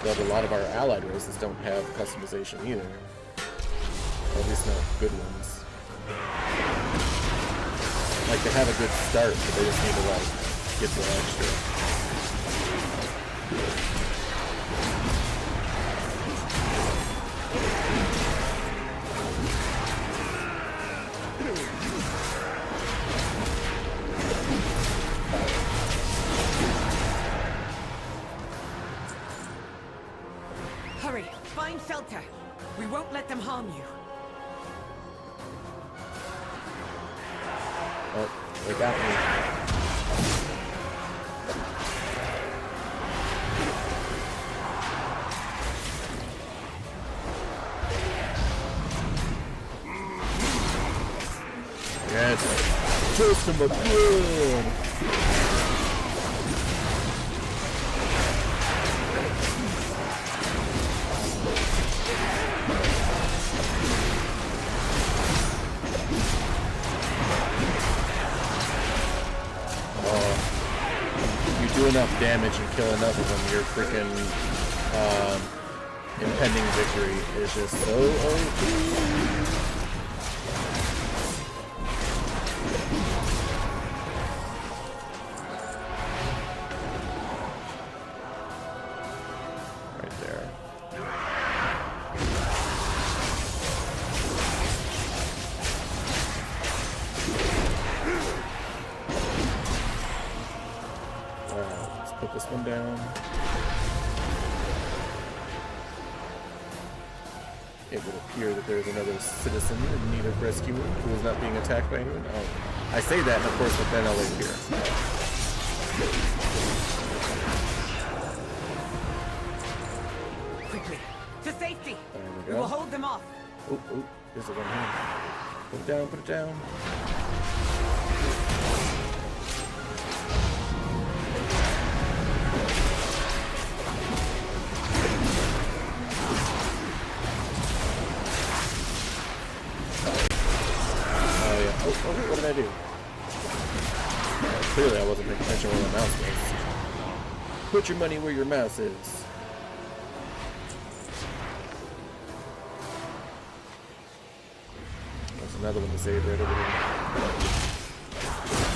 but a lot of our allied races don't have customization either. Or at least not good ones. Like, they have a good start, but they just need to, like, get the extra. Hurry, find shelter. We won't let them harm you. Oh, they got me. Yes. Toast him again. You do enough damage and kill enough of them, you're freaking impending victory is just so OP. Right there. Alright, let's put this one down. It would appear that there's another citizen in need of rescuing who is not being attacked by anyone. Oh, I say that, and of course, but then I'll leave here. Quickly, to safety! There we We go. will hold them off. Oh, oh, there's the one here. Put it down, put it down. Oh, yeah. Oh, wait, what did I do? Clearly, I wasn't paying attention where my mouse was. Put your money where your mouse is. There's another one to save right over there.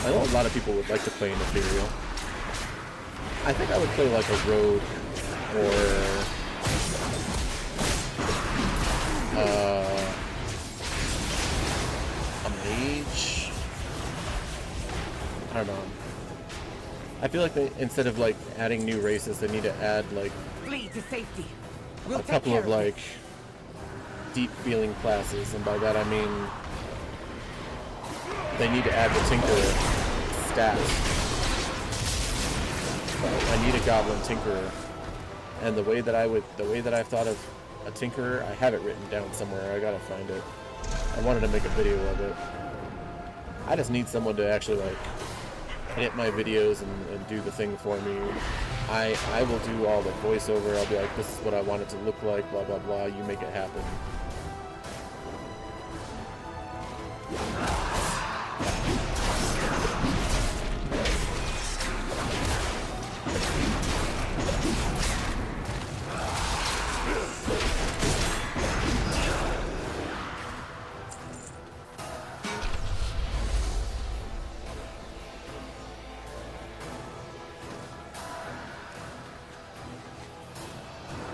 I know a lot of people would like to play an ethereal. I think I would play like a rogue or a mage. I don't know. I feel like they, instead of like adding new races, they need to add like Flee to safety. We'll a take couple care of it. like deep feeling classes, and by that I mean they need to add the Tinkerer stats. I need a Goblin Tinkerer, and the way that I've thought of a Tinkerer, I have it written down somewhere. I gotta find it. I wanted to make a video of it. I just need someone to actually like edit my videos and do the thing for me. I will do all the voiceover. I'll be like, this is what I want it to look like, blah blah blah. You make it happen.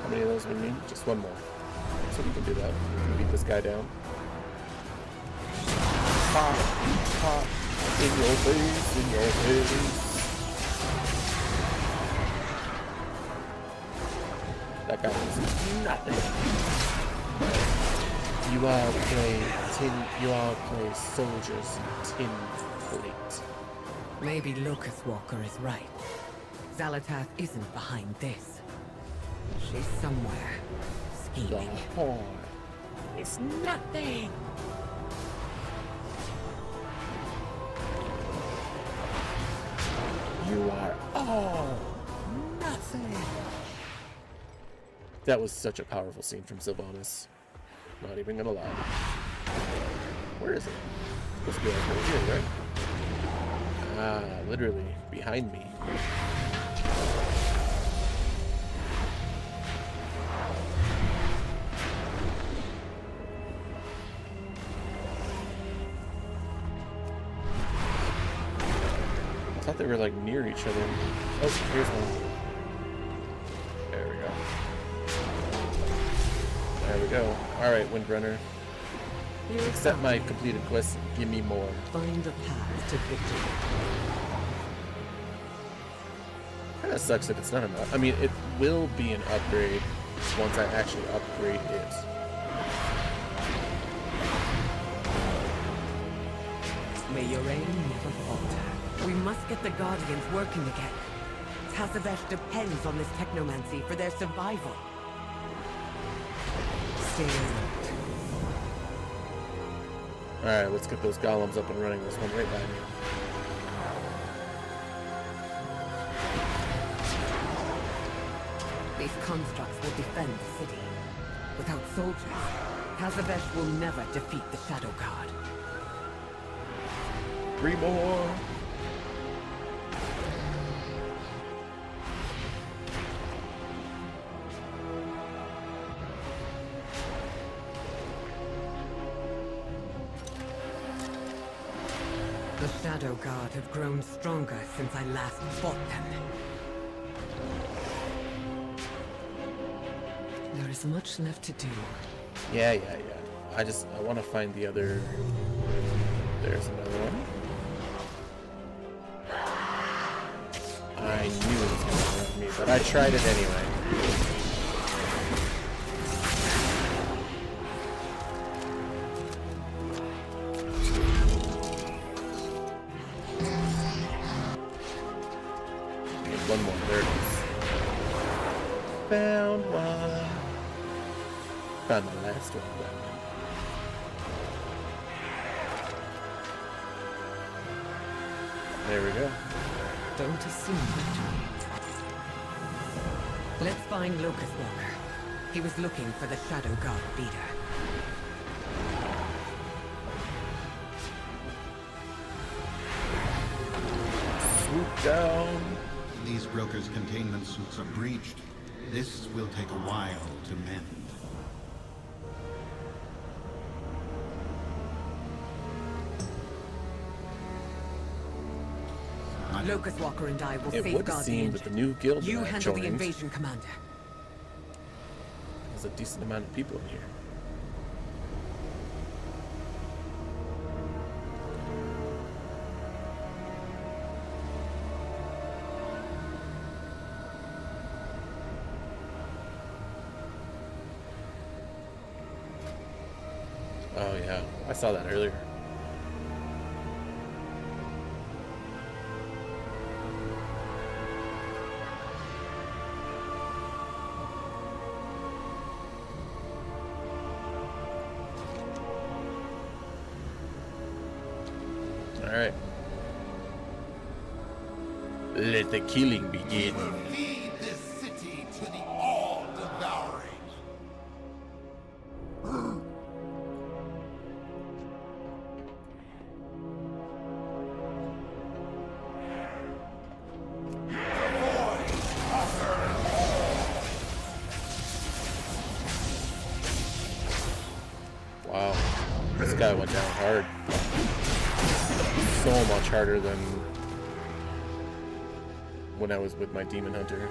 How many of those we need? Just one more. So we can do that. We can beat this guy down. Pop, pop, in your face, in your face. That guy is nothing. You all play soldiers tin plate. Maybe Locust Walker is right. Xalatath isn't behind this. She's somewhere, The scheming. Horde is nothing. You are all nothing. That was such a powerful scene from Sylvanas. Not even gonna lie. Where is it? It's supposed to be like over here, right? Ah, literally behind me. I thought they were like near each other. Oh, here's one. There we go. There we go. Alright, Windrunner. Accept my completed quest. Give me more. Find a path to victory. Kinda sucks that it's not enough. I mean, it will be an upgrade once I actually upgrade it. May your aim never falter. We must get the Guardians working again. Tazavesh depends on this technomancy for their survival. Stay alert. Alright, let's get those golems up and running. There's one right by me. These constructs will defend the city. Without soldiers, Tazavesh will never defeat the Shadow Guard. 3 more. Shadow Guard have grown stronger since I last fought them. There is much left to do. Yeah. I want to find the other... There's another one. I knew it was going to come at me, but I tried it anyway. One more, there it is. Found one. Found the last one. There we go. Don't assume victory. Let's find Locust Walker. He was looking for the Shadow Guard leader. Swoop down. These brokers' containment suits are breached. This will take a while to mend. Locust Walker and I will It would safeguard the seem that engine. the new guild You that I handle the joined, invasion, Commander. there's a decent amount of people in here. Oh yeah, I saw that earlier. Alright. Let the killing begin. Feed this city to the all-devouring. Wow. This guy went down hard. So much harder than when I was with my demon hunter.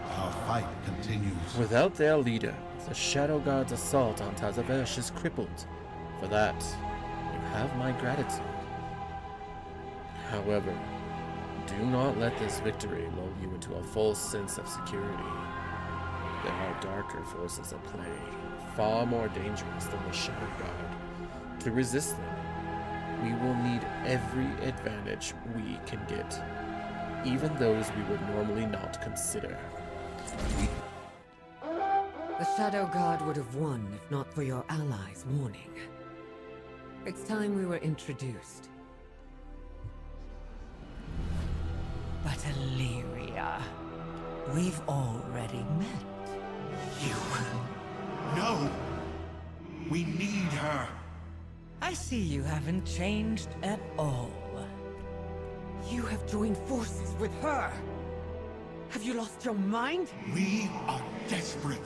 Our fight continues. Without their leader, the Shadow Guard's assault on Tazavesh is crippled. For that, you have my gratitude. However, do not let this victory lull you into a false sense of security. There are darker forces at play, far more dangerous than the Shadow Guard. To resist them, we will need every advantage we can get, even those we would normally not consider. The Shadow Guard would have won if not for your allies' warning. It's time we were introduced. But Illyria, we've already met. You... No! We need her! I see you haven't changed at all. You have joined forces with her! Have you lost your mind? We are desperate.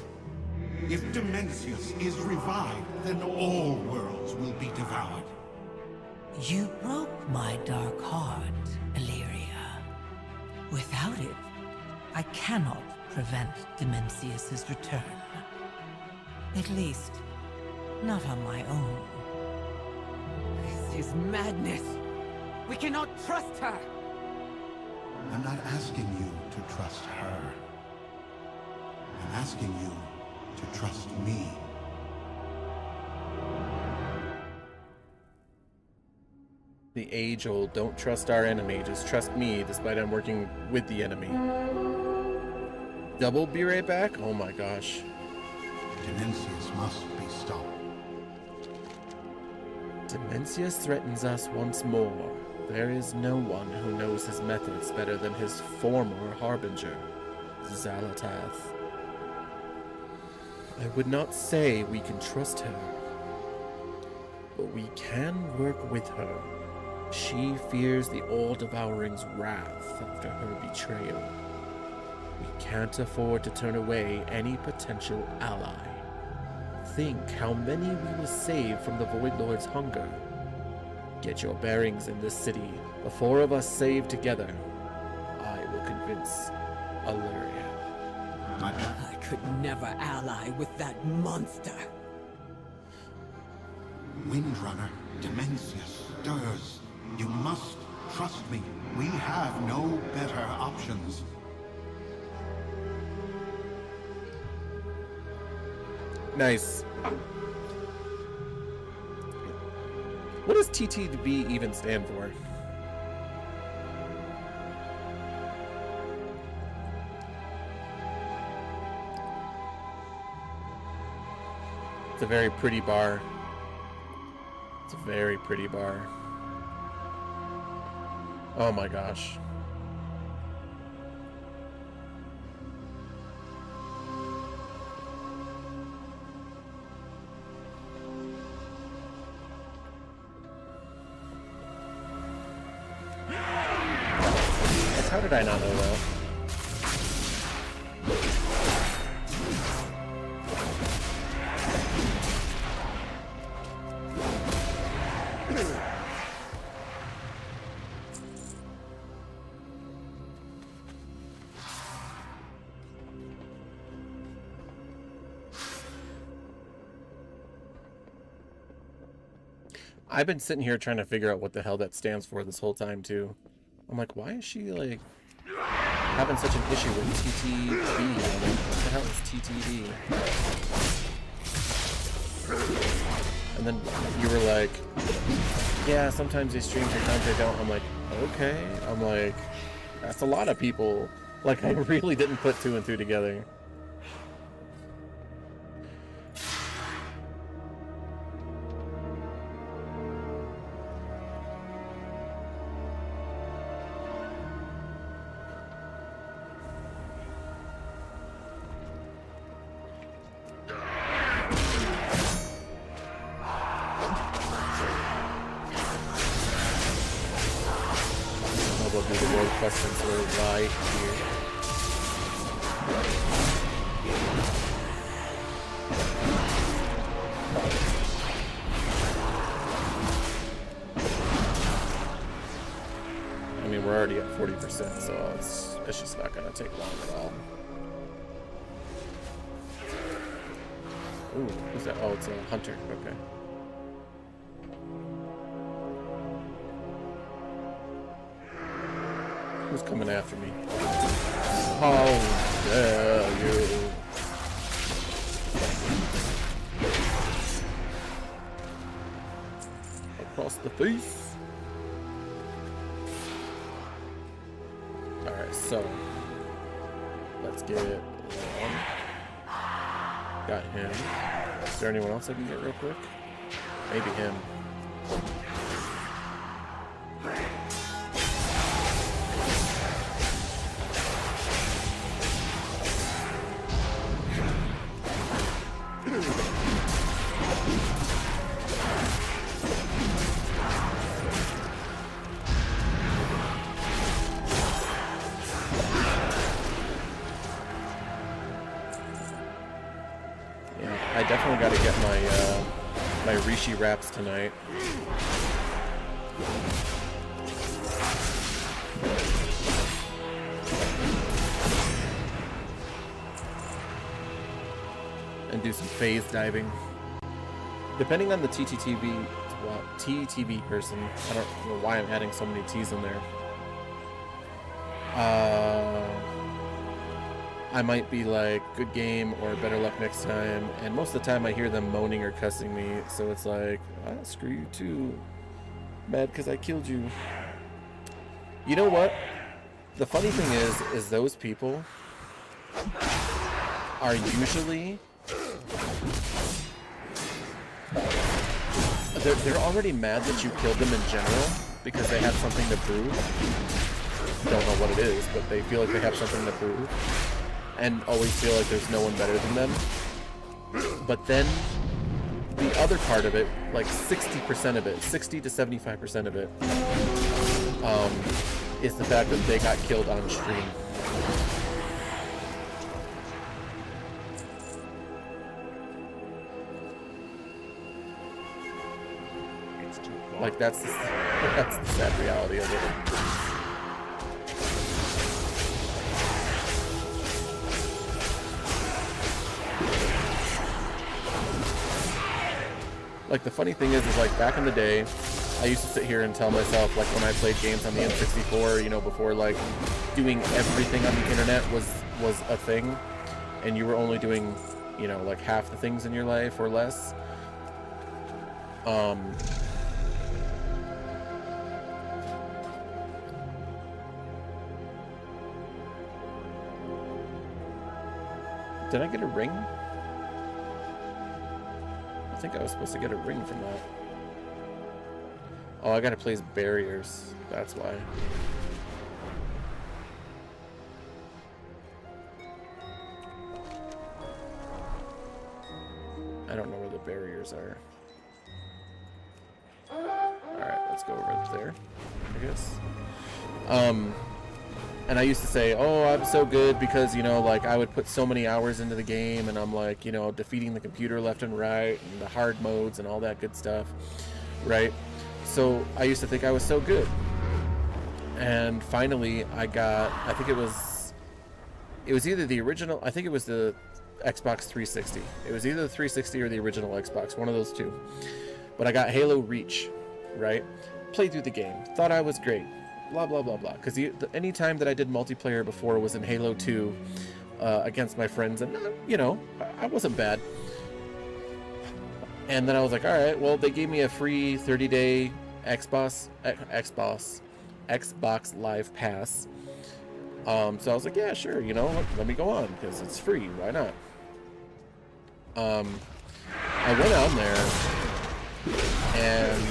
If Dimensius is revived, then all worlds will be devoured. You broke my dark heart, Illyria. Without it, I cannot prevent Dimensius's return. At least, not on my own. This is madness! We cannot trust her! I'm not asking you to trust her. I'm asking you to trust me. The age-old don't trust our enemy, just trust me despite I'm working with the enemy. Double be right back? Oh my gosh. Dimensius must be stopped. Dimensius threatens us once more. There is no one who knows his methods better than his former harbinger, Xalatath. I would not say we can trust her, but we can work with her. She fears the All-Devouring's wrath after her betrayal. We can't afford to turn away any potential ally. think how many we will save from the Void Lord's hunger. Get your bearings in this city. The 4 of us save together. I will convince Illyria. I could never ally with that monster. Windrunner, Dimensius, Durs, you must trust me. We have no better options. Nice. What does TTV even stand for? It's a very pretty bar. It's a very pretty bar. Oh my gosh. How did I not know that? I've been sitting here trying to figure out what the hell that stands for this whole time too. I'm like, why is she like having such an issue with TTV? I'm like, what the hell is TTV? And then you were like, yeah, sometimes they stream, sometimes they don't. I'm like, okay. I'm like, that's a lot of people. Like, I really didn't put 2 and 2 together. Questions were right here. I mean, we're already at 40%, so it's just not gonna take long at all. Ooh, who's that? Oh, it's a hunter. Okay. Who's coming after me? How dare you! Across the face. Alright, so let's get one. Got him. Is there anyone else I can get real quick? Maybe him. I definitely got to get my Rishi wraps tonight. And do some phase diving. Depending on the TTV person, I don't know why I'm adding so many T's in there. I might be like, good game or better luck next time, and most of the time I hear them moaning or cussing me, so it's like, screw you too. Mad because I killed you. You know what? The funny thing is those people are usually... They're already mad that you killed them in general because they have something to prove. Don't know what it is, but they feel like they have something to prove. And always feel like there's no one better than them. But then the other part of it, like 60% of it, 60 to 75% of it, is the fact that they got killed on stream. Like, that's the sad reality of it. Like, the funny thing is like, back in the day, I used to sit here and tell myself, like, when I played games on the N64, you know, before, like, doing everything on the internet was a thing, and you were only doing, you know, like, half the things in your life or less. Did I get a ring? I think I was supposed to get a ring from that. Oh, I gotta place barriers. That's why. I don't know where the barriers are. Alright, let's go over there, I guess. And I used to say, oh, I'm so good because, you know, like, I would put so many hours into the game, and I'm like, you know, defeating the computer left and right, and the hard modes and all that good stuff, right? So I used to think I was so good. And finally I got, I think it was either the original, I think it was the Xbox 360. It was either the 360 or the original Xbox, one of those two. But I got Halo Reach, right? Played through the game, thought I was great. Blah blah blah blah, because any time that I did multiplayer before was in Halo 2 against my friends, and you know, I wasn't bad. And then I was like, all right, well, they gave me a free 30-day Xbox Live Pass. So I was like, yeah, sure, you know, let me go on because it's free. Why not? I went on there and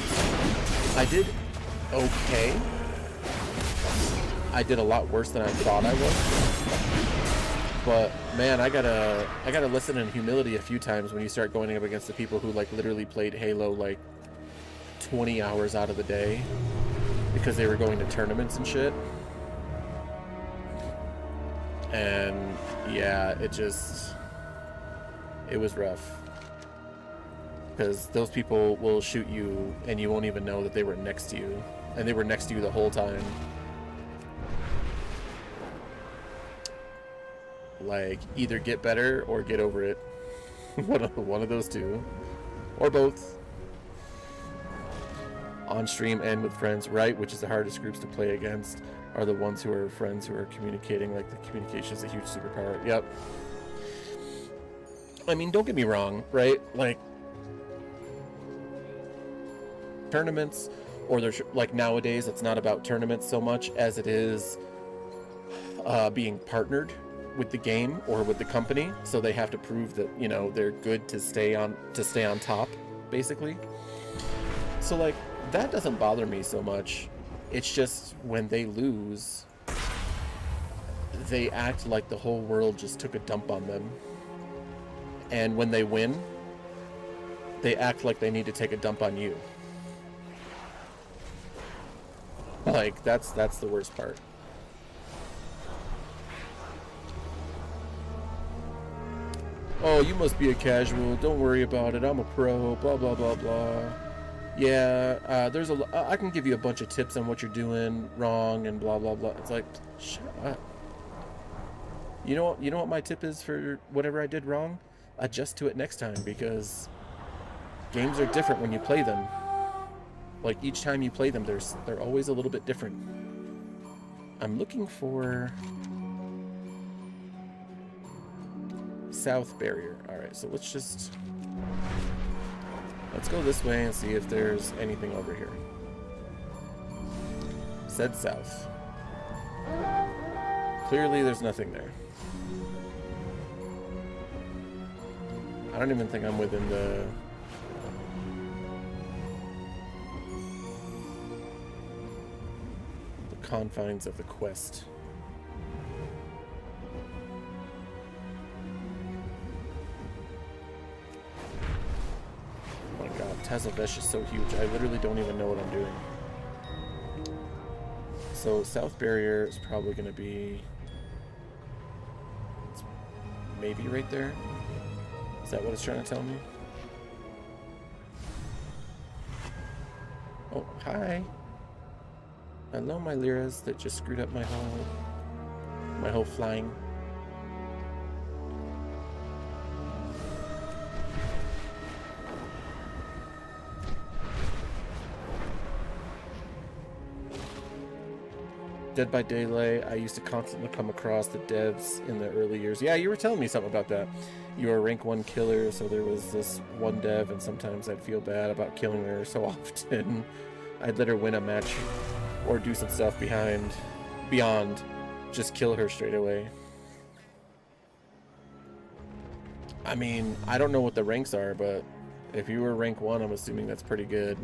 I did okay. I did a lot worse than I thought I would. But man, I gotta listen in humility a few times when you start going up against the people who like literally played Halo like 20 hours out of the day because they were going to tournaments and shit. And yeah, it was rough. Because those people will shoot you and you won't even know that they were next to you. And they were next to you the whole time. Like, either get better or get over it. one of those two. Or both. On stream and with friends, right? Which is the hardest groups to play against, are the ones who are friends who are communicating. Like, the communication is a huge superpower. Yep. I mean, don't get me wrong, right? Like, tournaments, or there's, like, nowadays, it's not about tournaments so much as it is being partnered with the game or with the company, so they have to prove that, you know, they're good to stay on top, basically. So like, that doesn't bother me so much. It's just when they lose, they act like the whole world just took a dump on them, and when they win, they act like they need to take a dump on you. Like, that's the worst part. Oh, you must be a casual. Don't worry about it. I'm a pro. Blah, blah, blah, blah. Yeah, I can give you a bunch of tips on what you're doing wrong and blah, blah, blah. It's like, shut up. You know what my tip is for whatever I did wrong? Adjust to it next time, because games are different when you play them. Like, each time you play them, they're always a little bit different. I'm looking for South Barrier. Alright, so let's go this way and see if there's anything over here. Said south. Clearly there's nothing there. I don't even think I'm within the confines of the quest. Oh my god, Tazavesh is so huge. I literally don't even know what I'm doing. So South Barrier is probably going to be maybe right there. Is that what it's trying to tell me? Oh, hi. Hello, my Lyras that just screwed up my whole flying. Dead by Daylight, I used to constantly come across the devs in the early years. Yeah, you were telling me something about that. You were a rank 1 killer, so there was this one dev, and sometimes I'd feel bad about killing her so often. I'd let her win a match or do some stuff beyond just kill her straight away. I mean, I don't know what the ranks are, but if you were rank 1, I'm assuming that's pretty good.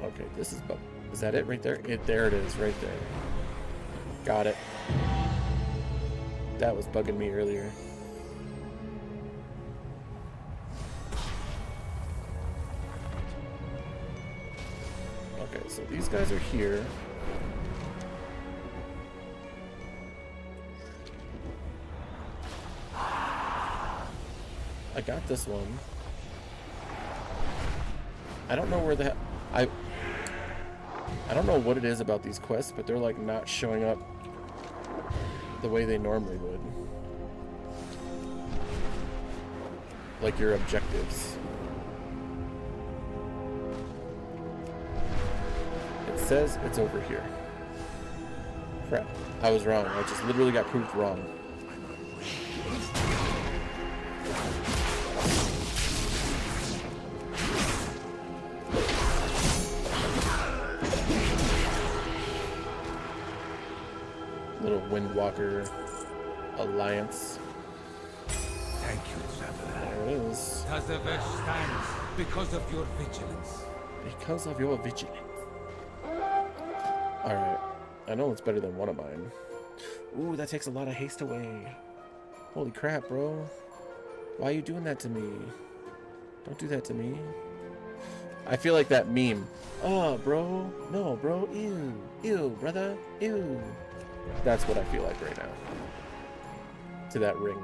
Okay, this is that it right there? There it is, right there. Got it. That was bugging me earlier. Okay, so these guys are here. I got this one. I don't know where the hell I don't know what it is about these quests, but they're like not showing up the way they normally would. Like your objectives. It says it's over here. Crap. I was wrong. I just literally got proved wrong. Little Windwalker alliance. Thank you, traveler. There it is. Tazavesh stands because of your vigilance. Because of your vigilance. Alright. I know it's better than one of mine. Ooh, that takes a lot of haste away. Holy crap, bro. Why are you doing that to me? Don't do that to me. I feel like that meme. Oh, bro. No, bro. Ew. Ew, brother. Ew. That's what I feel like right now. To that ring.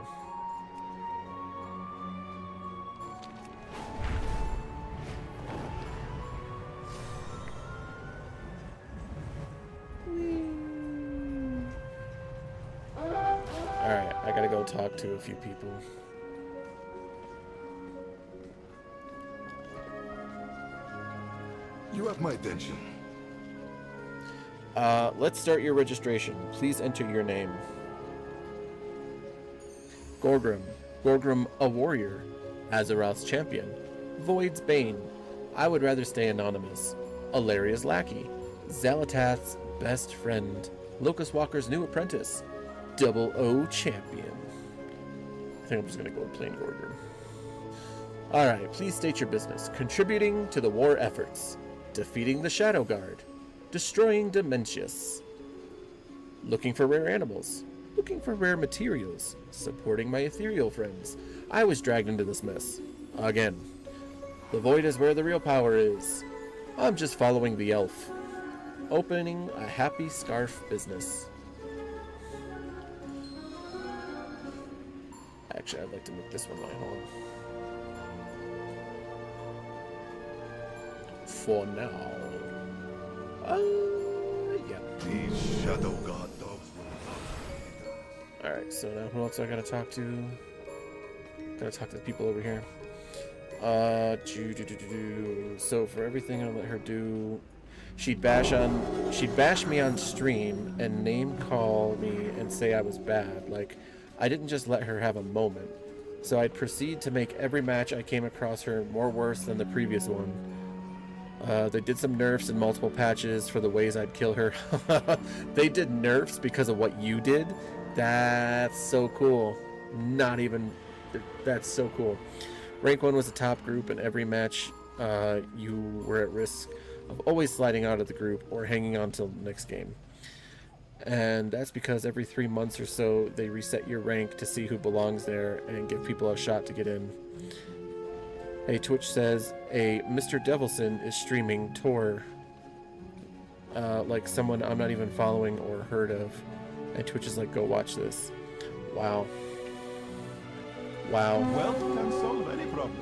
Alright, I gotta go talk to a few people. You have my attention. Let's start your registration. Please enter your name. Gorgrim. Gorgrim, a warrior. Azeroth's champion. Void's bane. I would rather stay anonymous. Alaria's lackey. Xalatath's best friend. Locust Walker's new apprentice. Double O champion. I think I'm just gonna go with plain Gorgrim. Alright, please state your business. Contributing to the war efforts. Defeating the Shadow Guard. Destroying Dementius. Looking for rare animals. Looking for rare materials. Supporting my ethereal friends. I was dragged into this mess. Again. The void is where the real power is. I'm just following the elf. Opening a happy scarf business. Actually, I'd like to make this one my home. For now. Yeah. These Shadow God dogs will... Alright, so now who else I gotta talk to? Gotta talk to the people over here. So for everything I let her do, she'd bash me on stream and name call me and say I was bad. Like, I didn't just let her have a moment. So I'd proceed to make every match I came across her more worse than the previous one. They did some nerfs and multiple patches for the ways I'd kill her. They did nerfs because of what you did? That's so cool. Not even... That's so cool. Rank 1 was a top group, and every match you were at risk of always sliding out of the group or hanging on till the next game. And that's because every 3 months or so, they reset your rank to see who belongs there and give people a shot to get in. Hey, Twitch says a Mr. Devilson is streaming Tor, like someone I'm not even following or heard of. And Twitch is like, go watch this. Wow. Wow. Wealth can solve any problem.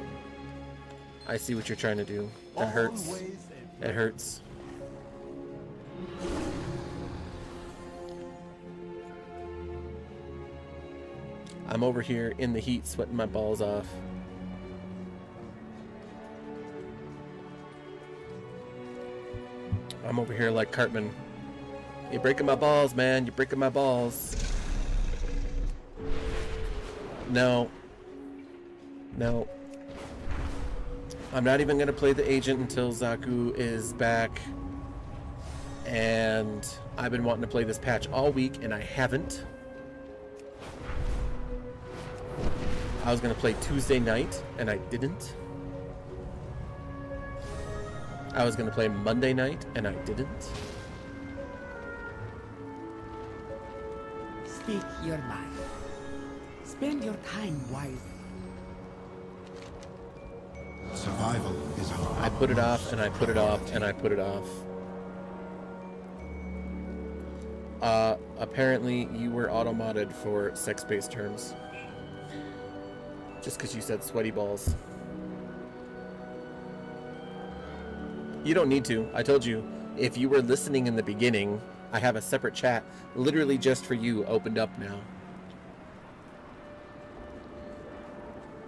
I see what you're trying to do. That hurts. Always a It hurts. I'm over here in the heat sweating my balls off. I'm over here like Cartman. You're breaking my balls, man. You're breaking my balls. No. No. I'm not even going to play the agent until Zaku is back. And I've been wanting to play this patch all week, and I haven't. I was going to play Tuesday night, and I didn't. I was going to play Monday night, and I didn't. Speak your mind. Spend your time wisely. Survival is our I put it off, utmost and I put it off, priority. and I put it off. Apparently you were auto-modded for sex-based terms. Just because you said sweaty balls. You don't need to. I told you, if you were listening in the beginning, I have a separate chat literally just for you opened up now.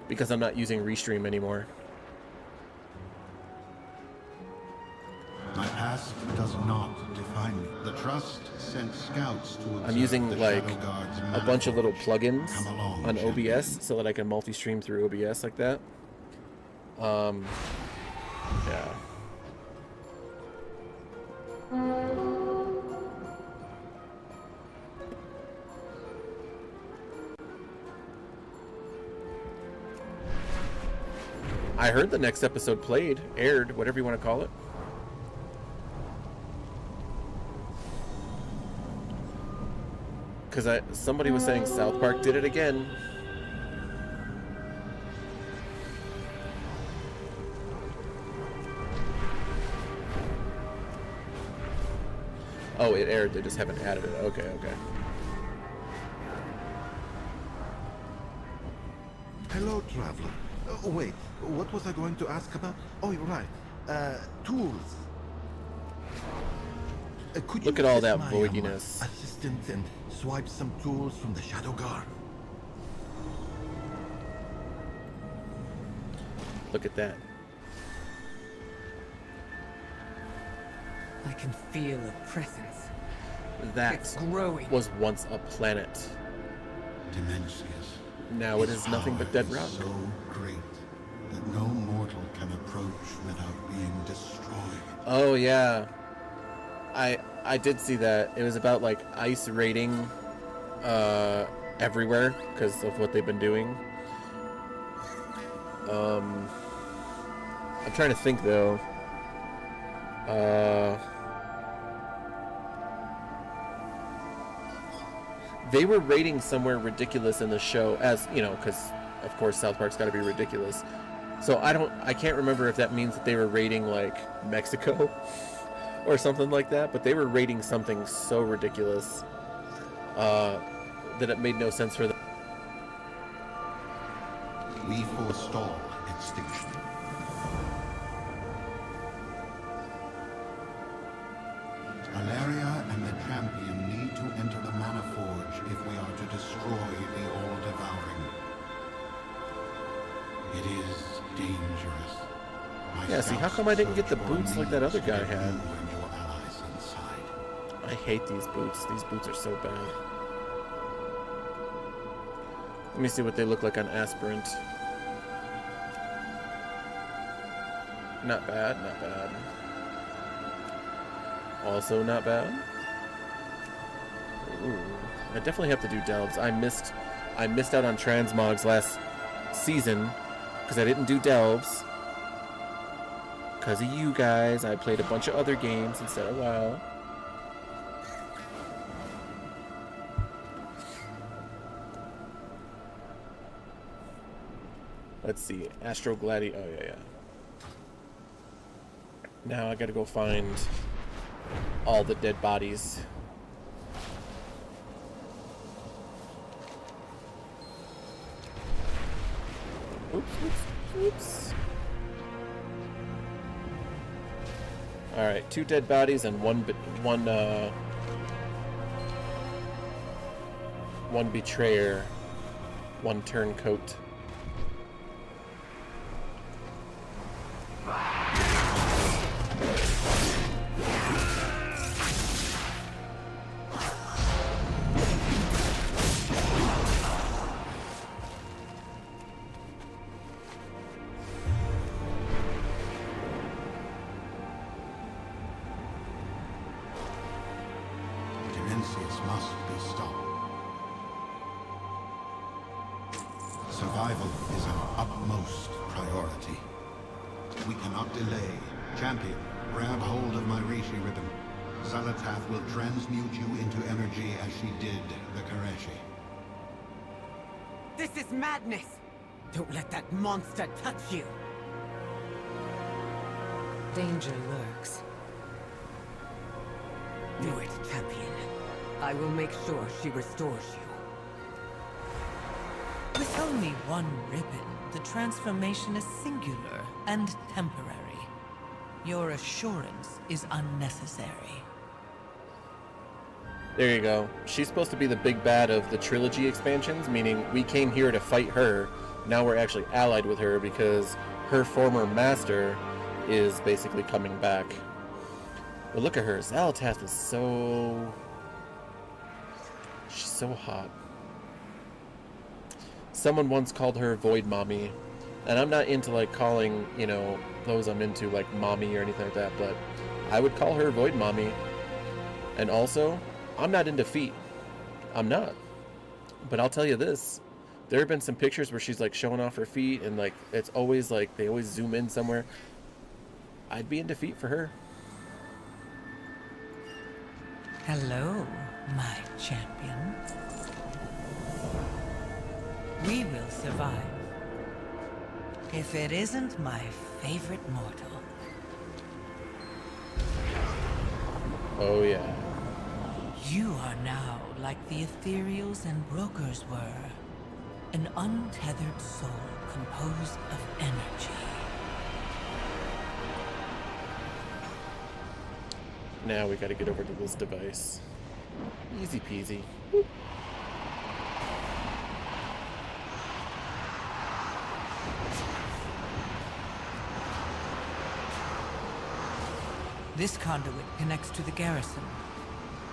Because I'm not using Restream anymore. My past does not define me. The Trust sent scouts to observe I'm using the like Shadow Guard's a bunch of little manifold. plugins Come along, on champion. OBS so that I can multi-stream through OBS like that. Yeah. I heard the next episode played, aired, whatever you want to call it. Because somebody was saying South Park did it again. Oh, it aired. They just haven't added it. Okay, okay. Hello, traveler. Wait, what was I going to ask about? Oh, you're right. Tools. Could you Look at all assist that my, voidiness. assistant and swipe some tools from the Shadow Guard? Look at that. I can feel a presence. That It's growing. was once a planet. Dimensius. Now it His is nothing but power dead is rock. so great that no mortal can approach without being destroyed. Oh yeah, I did see that. It was about like ice raiding everywhere because of what they've been doing. I'm trying to think though. They were raiding somewhere ridiculous in the show, as you know, because of course South Park's got to be ridiculous. So I can't remember if that means that they were raiding like Mexico or something like that, but they were raiding something so ridiculous that it made no sense for them. We forestall extinction. Alaria and the champion need to enter the Mana Forge if we are to destroy the All-Devouring. It is dangerous. My Yeah, see, how scouts come I didn't get the search for boots like that means other to guy get had? you and your allies inside. I hate these boots. These boots are so bad. Let me see what they look like on Aspirant. Not bad, not bad. Also not bad. Ooh, I definitely have to do delves. I missed out on transmogs last season because I didn't do delves. Because of you guys, I played a bunch of other games instead of WoW. Let's see, Astro Gladi. Oh yeah, yeah. Now I gotta go find all the dead bodies. Oops, oops, oops. Alright, 2 dead bodies and one betrayer, 1 turncoat. Dimensius must be stopped. Survival is our utmost priority. We cannot delay. Champion, grab hold of my Rishi ribbon. Xalatath will transmute you into energy as she did the Koreshi. This is madness! Don't let that monster touch you! Danger lurks. Do it, champion. I will make sure she restores you. With only one ribbon, the transformation is singular and temporary. Your assurance is unnecessary. There you go. She's supposed to be the big bad of the trilogy expansions, meaning we came here to fight her. Now we're actually allied with her because her former master is basically coming back. But look at her. Xalatath is so... she's so hot. Someone once called her Void Mommy. And I'm not into like calling, you know, those I'm into like mommy or anything like that, but I would call her Void Mommy. And also, I'm not into feet. I'm not. But I'll tell you this. There have been some pictures where she's like showing off her feet and like it's always like they always zoom in somewhere. I'd be into feet for her. Hello, my champion. We will survive. If it isn't my favorite mortal. Oh yeah. You are now like the ethereals and brokers were. An untethered soul composed of energy. Now we gotta get over to this device. Easy peasy. Whoop. This conduit connects to the garrison.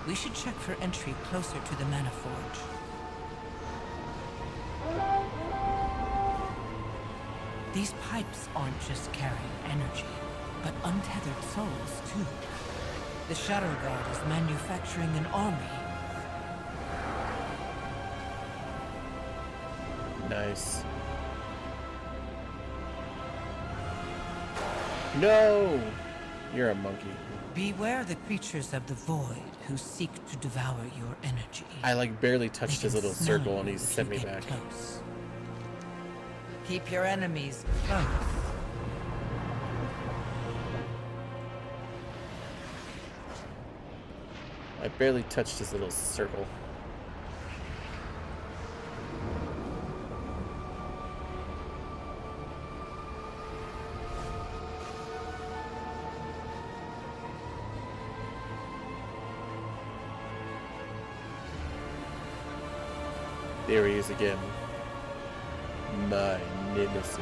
We should check for entry closer to the Mana Forge. These pipes aren't just carrying energy, but untethered souls too. The Shadow Guard is manufacturing an army. Nice. No! You're a monkey. Beware the creatures of the void who seek to devour your energy. I like barely touched They his can little smell circle you and he if sent you me get back. close. Keep your enemies close. I barely touched his little circle. There he is again. My nemesis.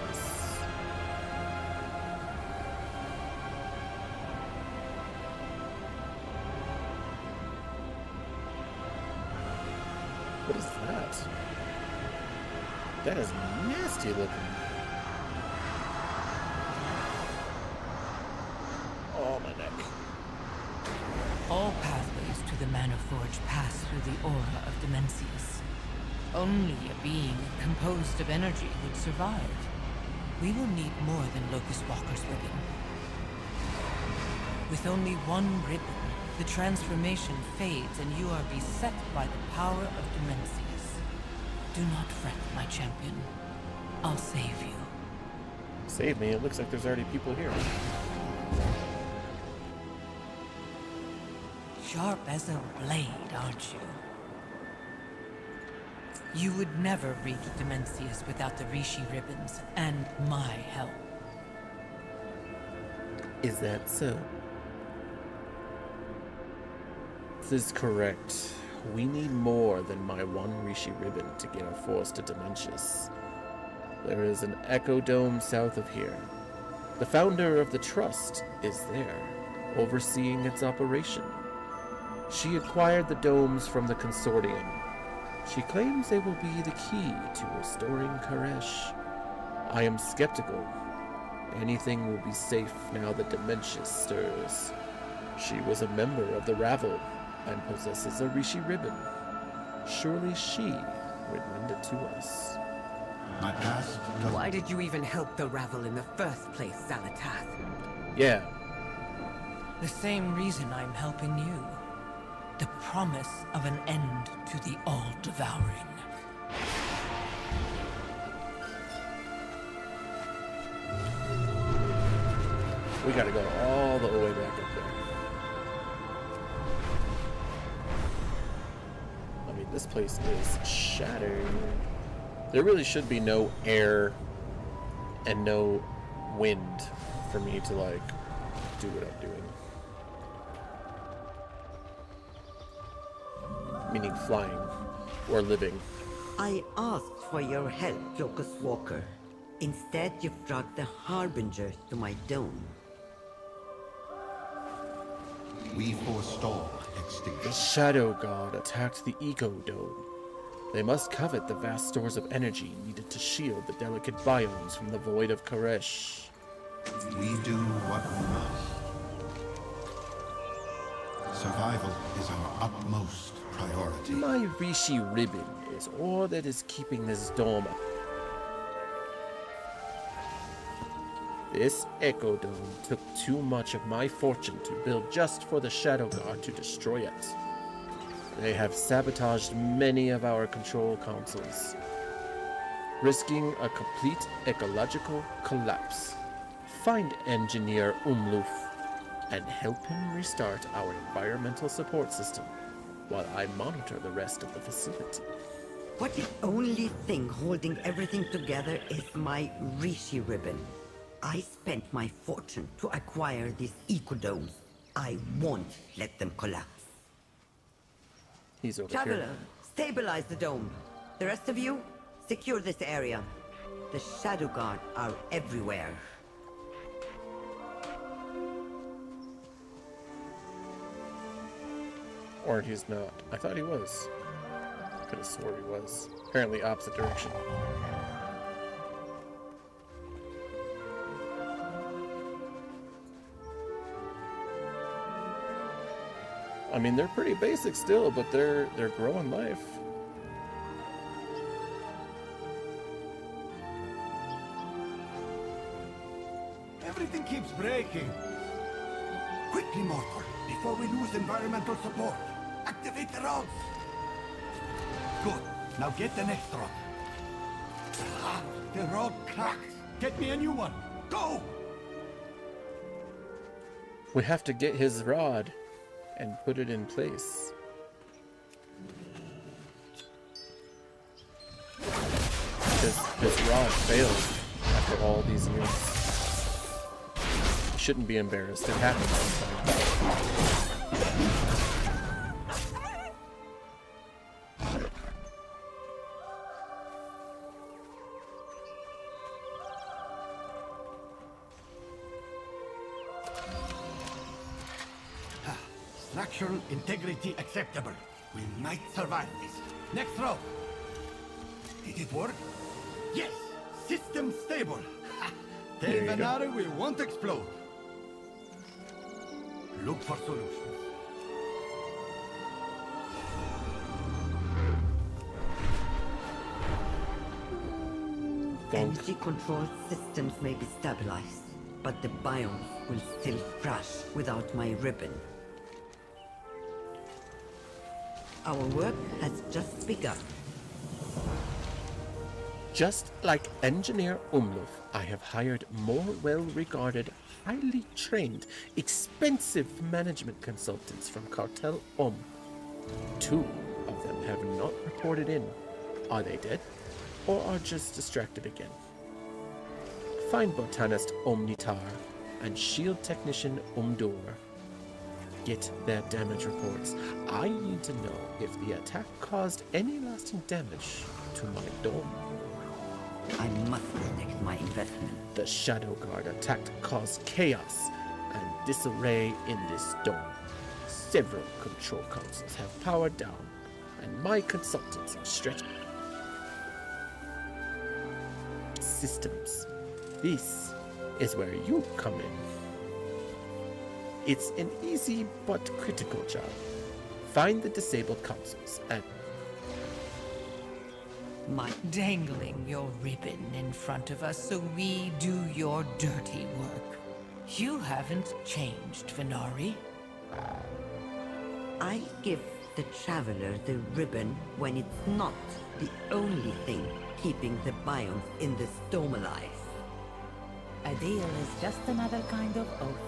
What is that? That is nasty looking. Oh, my neck. All pathways to the Mana Forge pass through the aura of Dimensius. Only a being composed of energy would survive. We will need more than Locust Walker's ribbon. With only one ribbon, the transformation fades and you are beset by the power of Dimensius. Do not fret, my champion. I'll save you. Save me? It looks like there's already people here. Sharp as a blade, aren't you? You would never reach Demencius without the Rishi ribbons and my help. Is that so? This is correct. We need more than my one Rishi ribbon to get our force to Demencius. There is an Echo Dome south of here. The founder of the Trust is there, overseeing its operation. She acquired the domes from the Consortium. She claims they will be the key to restoring Koresh. I am skeptical. Anything will be safe now that Demencius stirs. She was a member of the Ravel and possesses a Rishi ribbon. Surely she would lend it to us. My past... Why did you even help the Ravel in the first place, Zalatath? Yeah. The same reason I'm helping you. The promise of an end to the all-devouring. We gotta go all the way back up there. I mean, this place is shattered. There really should be no air and no wind for me to, like, do what I'm doing. Meaning flying or living. I asked for your help, Locust Walker. Instead, you've brought the Harbinger to my dome. We forestall The extinction. Shadow God attacked the Eco Dome. They must covet the vast stores of energy needed to shield the delicate biomes from the void of Koresh. We do what we must. Survival is our utmost priority. My Rishi ribbon is all that is keeping this dome up. This Echo Dome took too much of my fortune to build just for the Shadow God to destroy it. They have sabotaged many of our control consoles, risking a complete ecological collapse. Find Engineer Umluf and help him restart our environmental support system while I monitor the rest of the facility. But the only thing holding everything together is my Rishi ribbon. I spent my fortune to acquire these ecodomes. I won't let them collapse. He's over Traveler, here. stabilize the dome. The rest of you, secure this area. The Shadow Guard are everywhere. Or he's not. I thought he was. I could have swore he was. Apparently opposite direction. I mean, they're pretty basic still, but they're growing life. Everything keeps breaking. Quickly, mortal, before we lose environmental support. Activate the rods. Good. Now get the next rod. Ah, the rod cracked. Get me a new one. Go! We have to get his rod and put it in place. His rod failed after all these years. Shouldn't be embarrassed. It happens sometimes. Structural integrity acceptable. We might survive this. Next row. Did it work? Yes! System stable. Tell There you go. Venari we won't explode. Look for solutions. Energy control systems may be stabilized, but the biomes will still crash without my ribbon. Our work has just begun. Just like Engineer Umluf, I have hired more well-regarded, highly trained, expensive management consultants from Cartel 2 of them have not reported in. Are they dead? Or are just distracted again? Find botanist Omnitar and shield technician Umdor. Get their damage reports. I need to know if the attack caused any lasting damage to my dome. I must protect my investment. The Shadow Guard attack caused chaos and disarray in this dome. Several control consoles have powered down, and my consultants are stretching. Systems. This is where you come in. It's an easy but critical job. Find the disabled consoles and Dangling your ribbon in front of us so we do your dirty work. You haven't changed, Venari. I give the Traveler the ribbon when it's not the only thing keeping the biomes in the storm alive. A deal is just another kind of oath.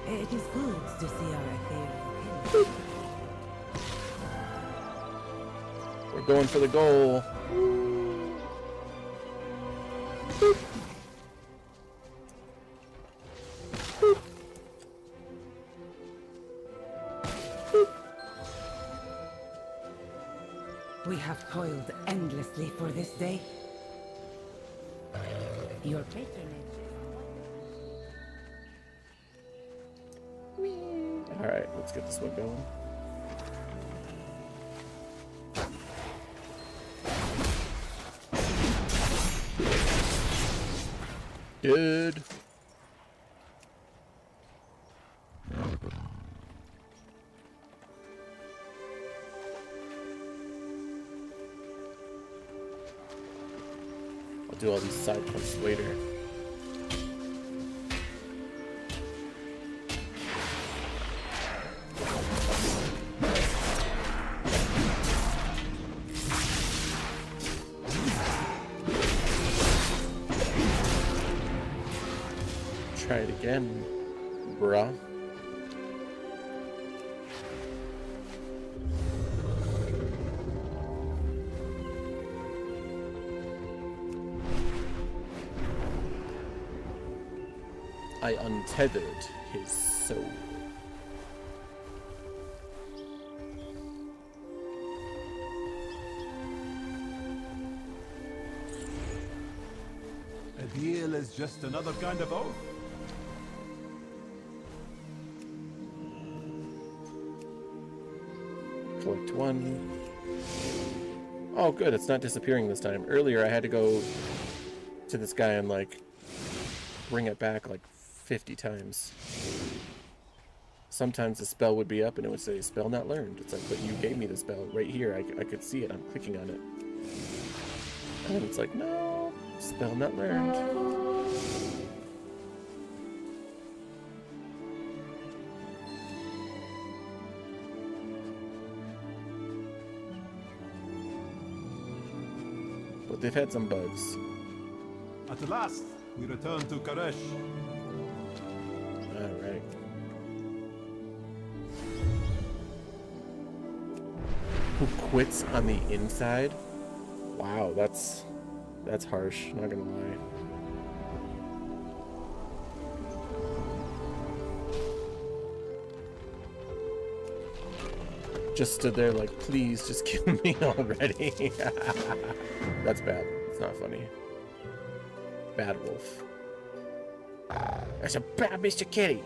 It is good to see our ethereal kin. we're going for the goal. We have toiled endlessly for this day. Your patronage. Alright, let's get this one going. Good. I'll do all these side quests later. Try it again, bruh. I untethered his soul. A deal is just another kind of oath. Collect one. Oh, good, it's not disappearing this time. Earlier, I had to go to this guy and, like, bring it back, like, 50 times. Sometimes the spell would be up and it would say, spell not learned. It's like, but you gave me the spell right here. I could see it. I'm clicking on it. And then it's like, no, spell not learned. But they've had some bugs. At last, we return to Karesh. Alright. Who quits on the inside? Wow, that's harsh, not gonna lie. Just stood there like, please just kill me already. That's bad. It's not funny. Bad wolf. That's a bad Mr. Kitty.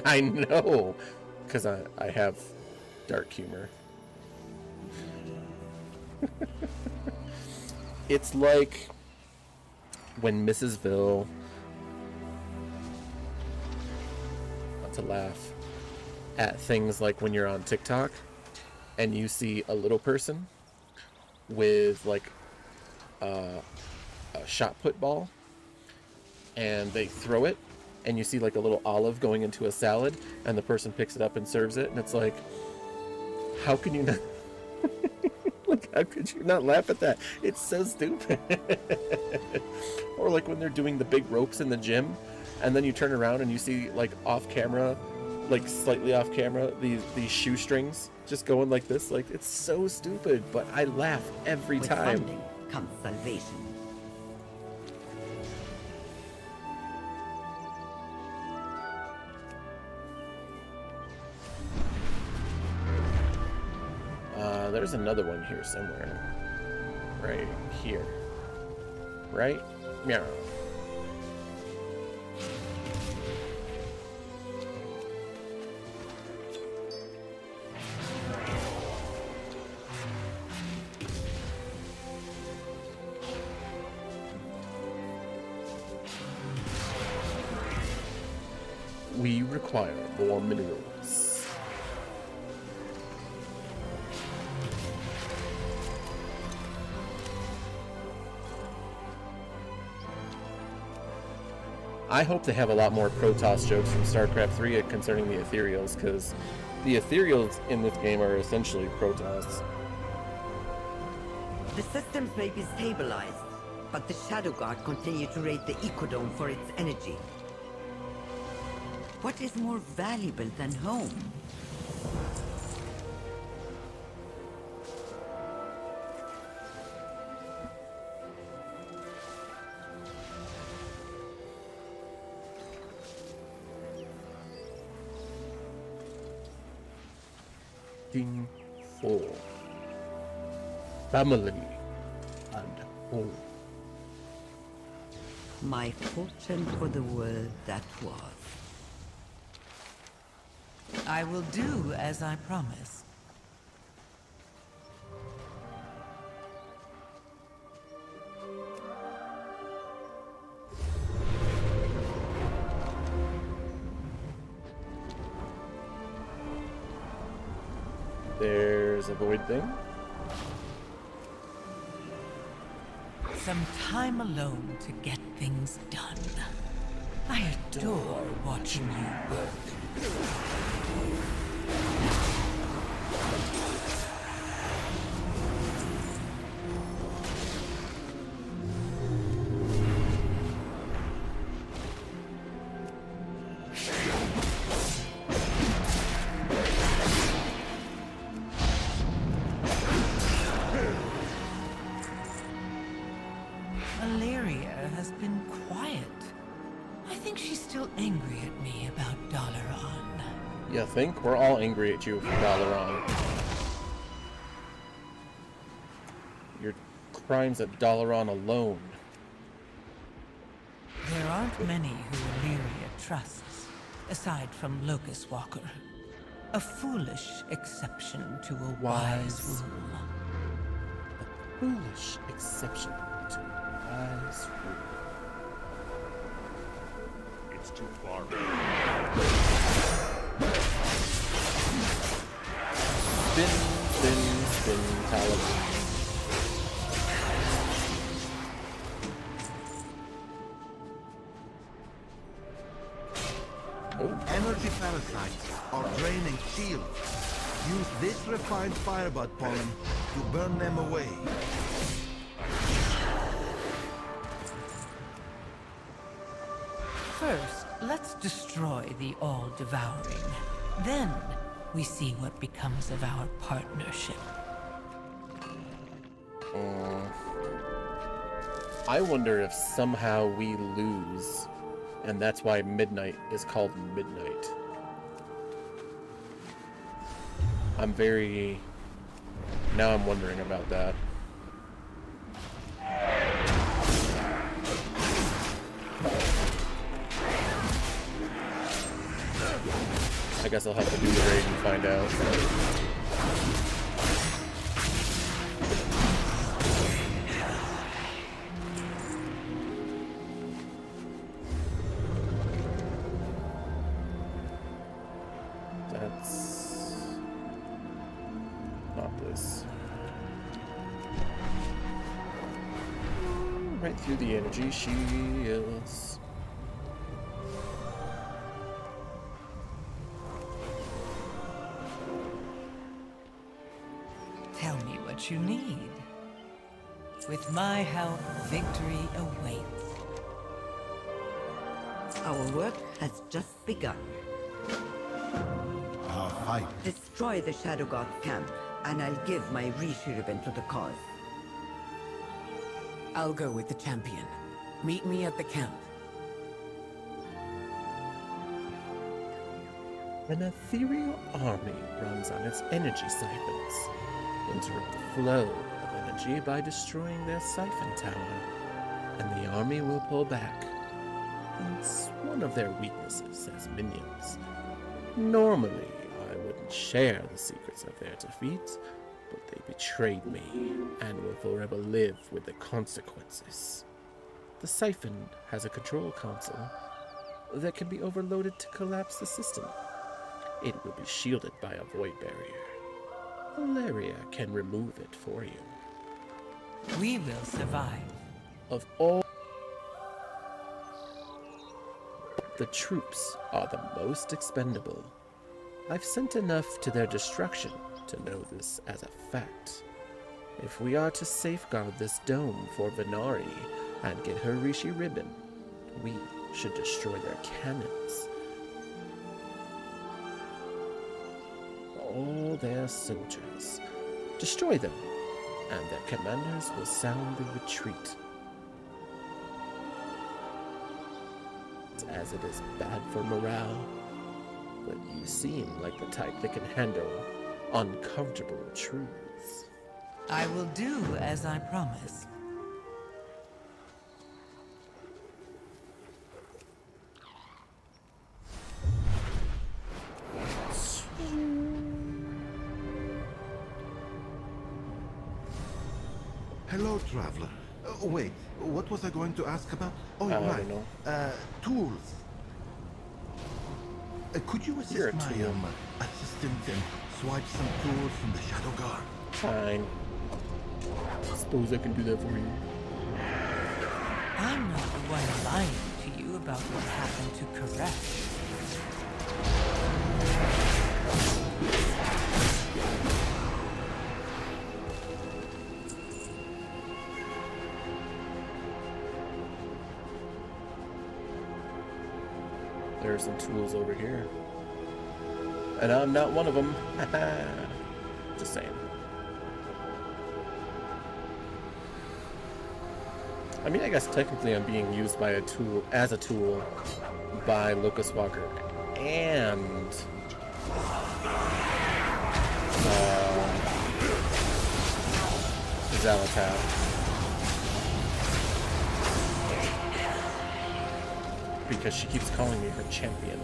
I know, because I have dark humor. It's like when Mrs. Ville, not to laugh at things like when you're on TikTok and you see a little person with like a shot put ball and they throw it and you see like a little olive going into a salad and the person picks it up and serves it and it's like, how can you not How could you not laugh at that? It's so stupid. Or like when they're doing the big ropes in the gym, and then you turn around and you see like off camera, like slightly off camera, these shoestrings just going like this. Like, it's so stupid, but I laugh every time. With funding comes salvation. There's another one here somewhere. Right here. Right? Meow. We require more minerals. I hope they have a lot more Protoss jokes from StarCraft 3 concerning the Ethereals, because the Ethereals in this game are essentially Protoss. The systems may be stabilized, but the Shadow Guard continue to raid the Ecodome for its energy. What is more valuable than home? Thing for family and home. My fortune for the world that was. I will do as I promised. There's a void thing. Some time alone to get things done. I adore watching you work. Valeria has been quiet. I think she's still angry at me about Dalaran. You think? We're all angry at you for Dalaran. Your crimes at Dalaran alone. There aren't many who Illyria trusts, aside from Locust Walker. A foolish exception to a wise rule. A foolish exception to a wise rule. It's too far. Spin, Taliban. Energy parasites are draining shields. Use this refined firebud pollen to burn them away. First, let's destroy the All-Devouring. Then, we see what becomes of our partnership. I wonder if somehow we lose, and that's why midnight is called midnight. Now I'm wondering about that. I guess I'll have to do the raid and find out. That's not this. Right through the energy shields. Tell me what what you need. With my help, victory awaits. Our work has just begun. Our fight. Destroy the Shadow God camp, and I'll give my Rishi ribbon to the cause. I'll go with the champion. Meet me at the camp. An ethereal army runs on its energy siphons. Interrupt the flow of energy by destroying their siphon tower, and the army will pull back. It's one of their weaknesses as minions. Normally, I wouldn't share the secrets of their defeat, but they betrayed me and will forever live with the consequences. The siphon has a control console that can be overloaded to collapse the system. It will be shielded by a void barrier. Valeria can remove it for you. We will survive. Of all, the troops are the most expendable. I've sent enough to their destruction to know this as a fact. If we are to safeguard this dome for Venari and get her Rishi ribbon, we should destroy their cannons. All their soldiers. Destroy them, and their commanders will sound the retreat. As it is bad for morale, but you seem like the type that can handle uncomfortable truths. I will do as I promised. Hello, traveler. Wait, what was I going to ask about? Oh, I right. don't know. Tools. Could you assist You're a my tool. assistant and swipe some tools from the Shadow Guard? Fine. Suppose I can do that for you. I'm not the one lying to you about what happened to Koresh. There are some tools over here. And I'm not one of them. Just saying. I mean, I guess technically I'm being used by a tool, as a tool, by Locust Walker and Zalatath. Because she keeps calling me her champion.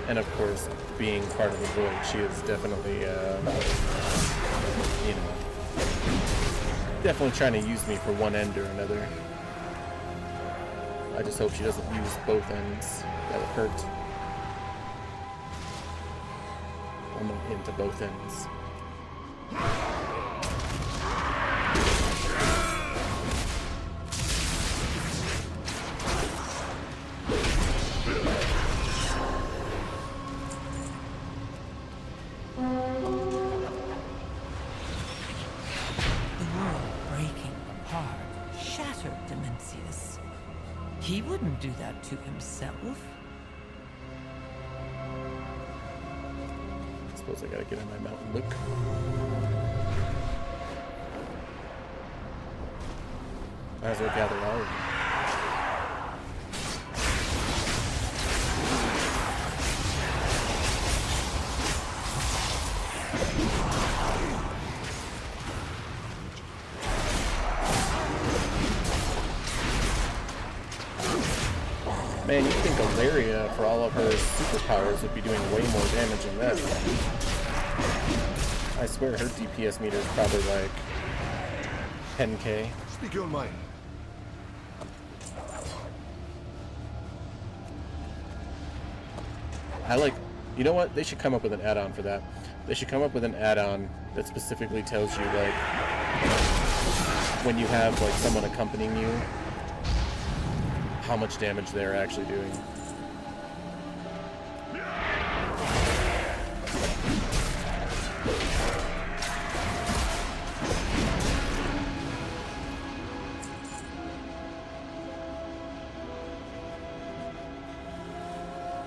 And of course, being part of the Void, she is definitely, you know, definitely trying to use me for one end or another. I just hope she doesn't use both ends. That would hurt. I'm not into both ends. He wouldn't do that to himself. I suppose I gotta get on my mountain look. Might as well gather all of them. Man, you'd think Valeria, for all of her superpowers, would be doing way more damage than that. I swear her DPS meter is probably like 10k. Speak your mind. I like, you know what? They should come up with an add-on for that. They should come up with an add-on that specifically tells you, like, when you have, like, someone accompanying you, how much damage they're actually doing.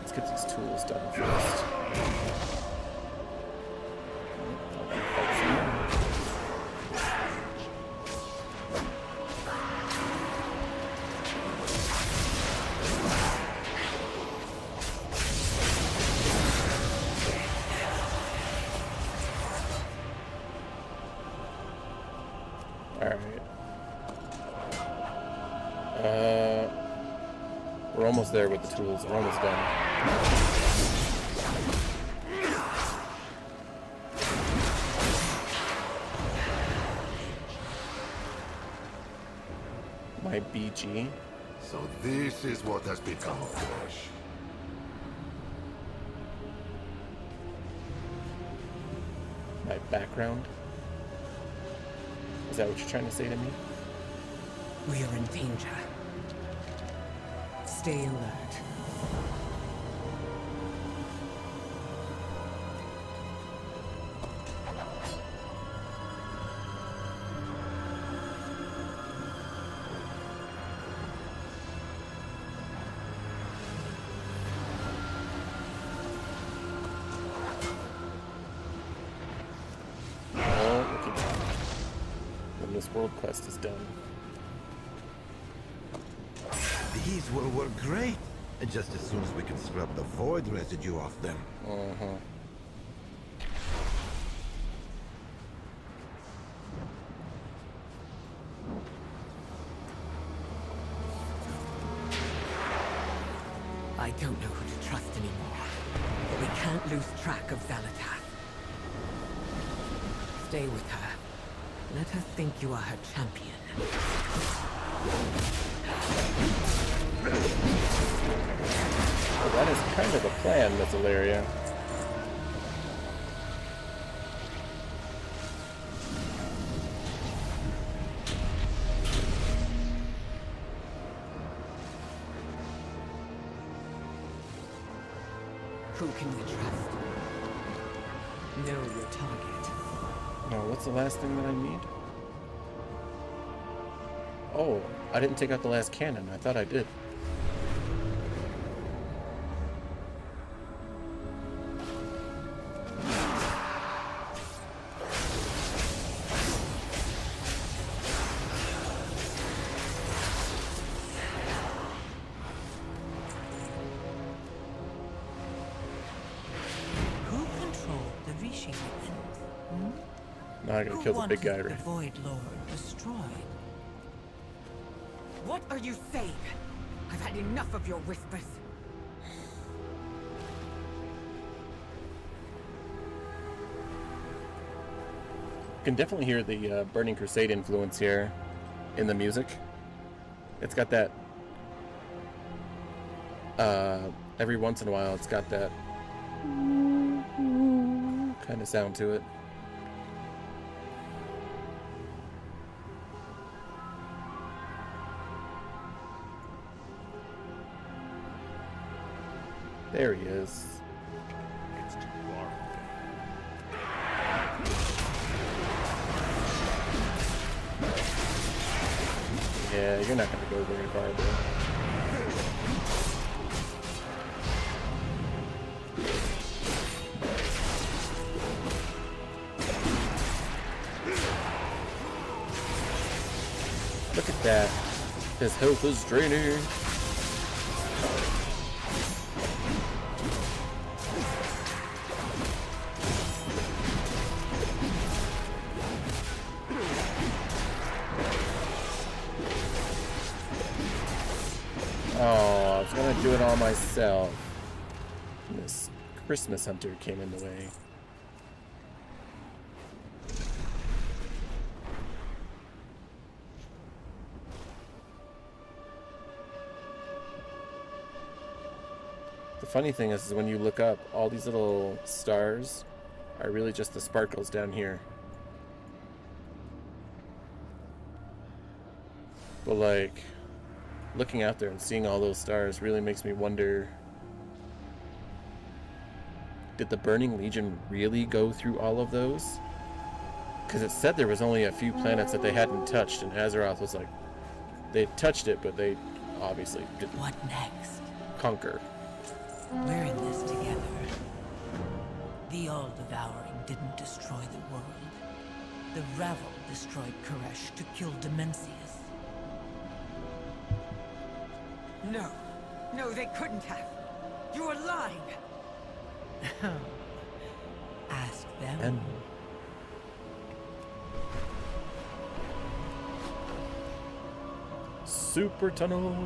Let's get these tools done first. We're almost there with the tools. We're almost done. My BG. So this is what has become of Koresh. My background. Is that what you're trying to say to me? We are in danger. Stay alert. Oh, look at that. When this world quest is done. These will work great. Just as soon as we can scrub the void residue off them. I don't know who to trust anymore. But we can't lose track of Vyldaen. Stay with her. Let her think you are her champion. Well, that is kind of a plan, Miss Ilaria. Who can we trust? Know your target. No, what's the last thing that I need? Oh, I didn't take out the last cannon. I thought I did. Who controlled the Rishi weapon? Now I gotta kill the big guy, The right? Void Lord destroyed. What are you saying? I've had enough of your whispers. You can definitely hear the Burning Crusade influence here in the music. It's got that, every once in a while, it's got that kind of sound to it. There he is. It's tomorrow. Yeah, you're not gonna go very far, bro. Look at that. His health is draining. Oh, I was gonna do it all myself. This Christmas hunter came in the way. The funny thing is when you look up, all these little stars are really just the sparkles down here. But like, looking out there and seeing all those stars really makes me wonder, did the Burning Legion really go through all of those? Because it said there was only a few planets that they hadn't touched, and Azeroth was like, they touched it, but they obviously didn't. What next? Conquer. We're in this together. The All-Devouring didn't destroy the world. The Ravel destroyed Koresh to kill Demencius. No. No, they couldn't have. You are lying. Ask them. And super tunnel.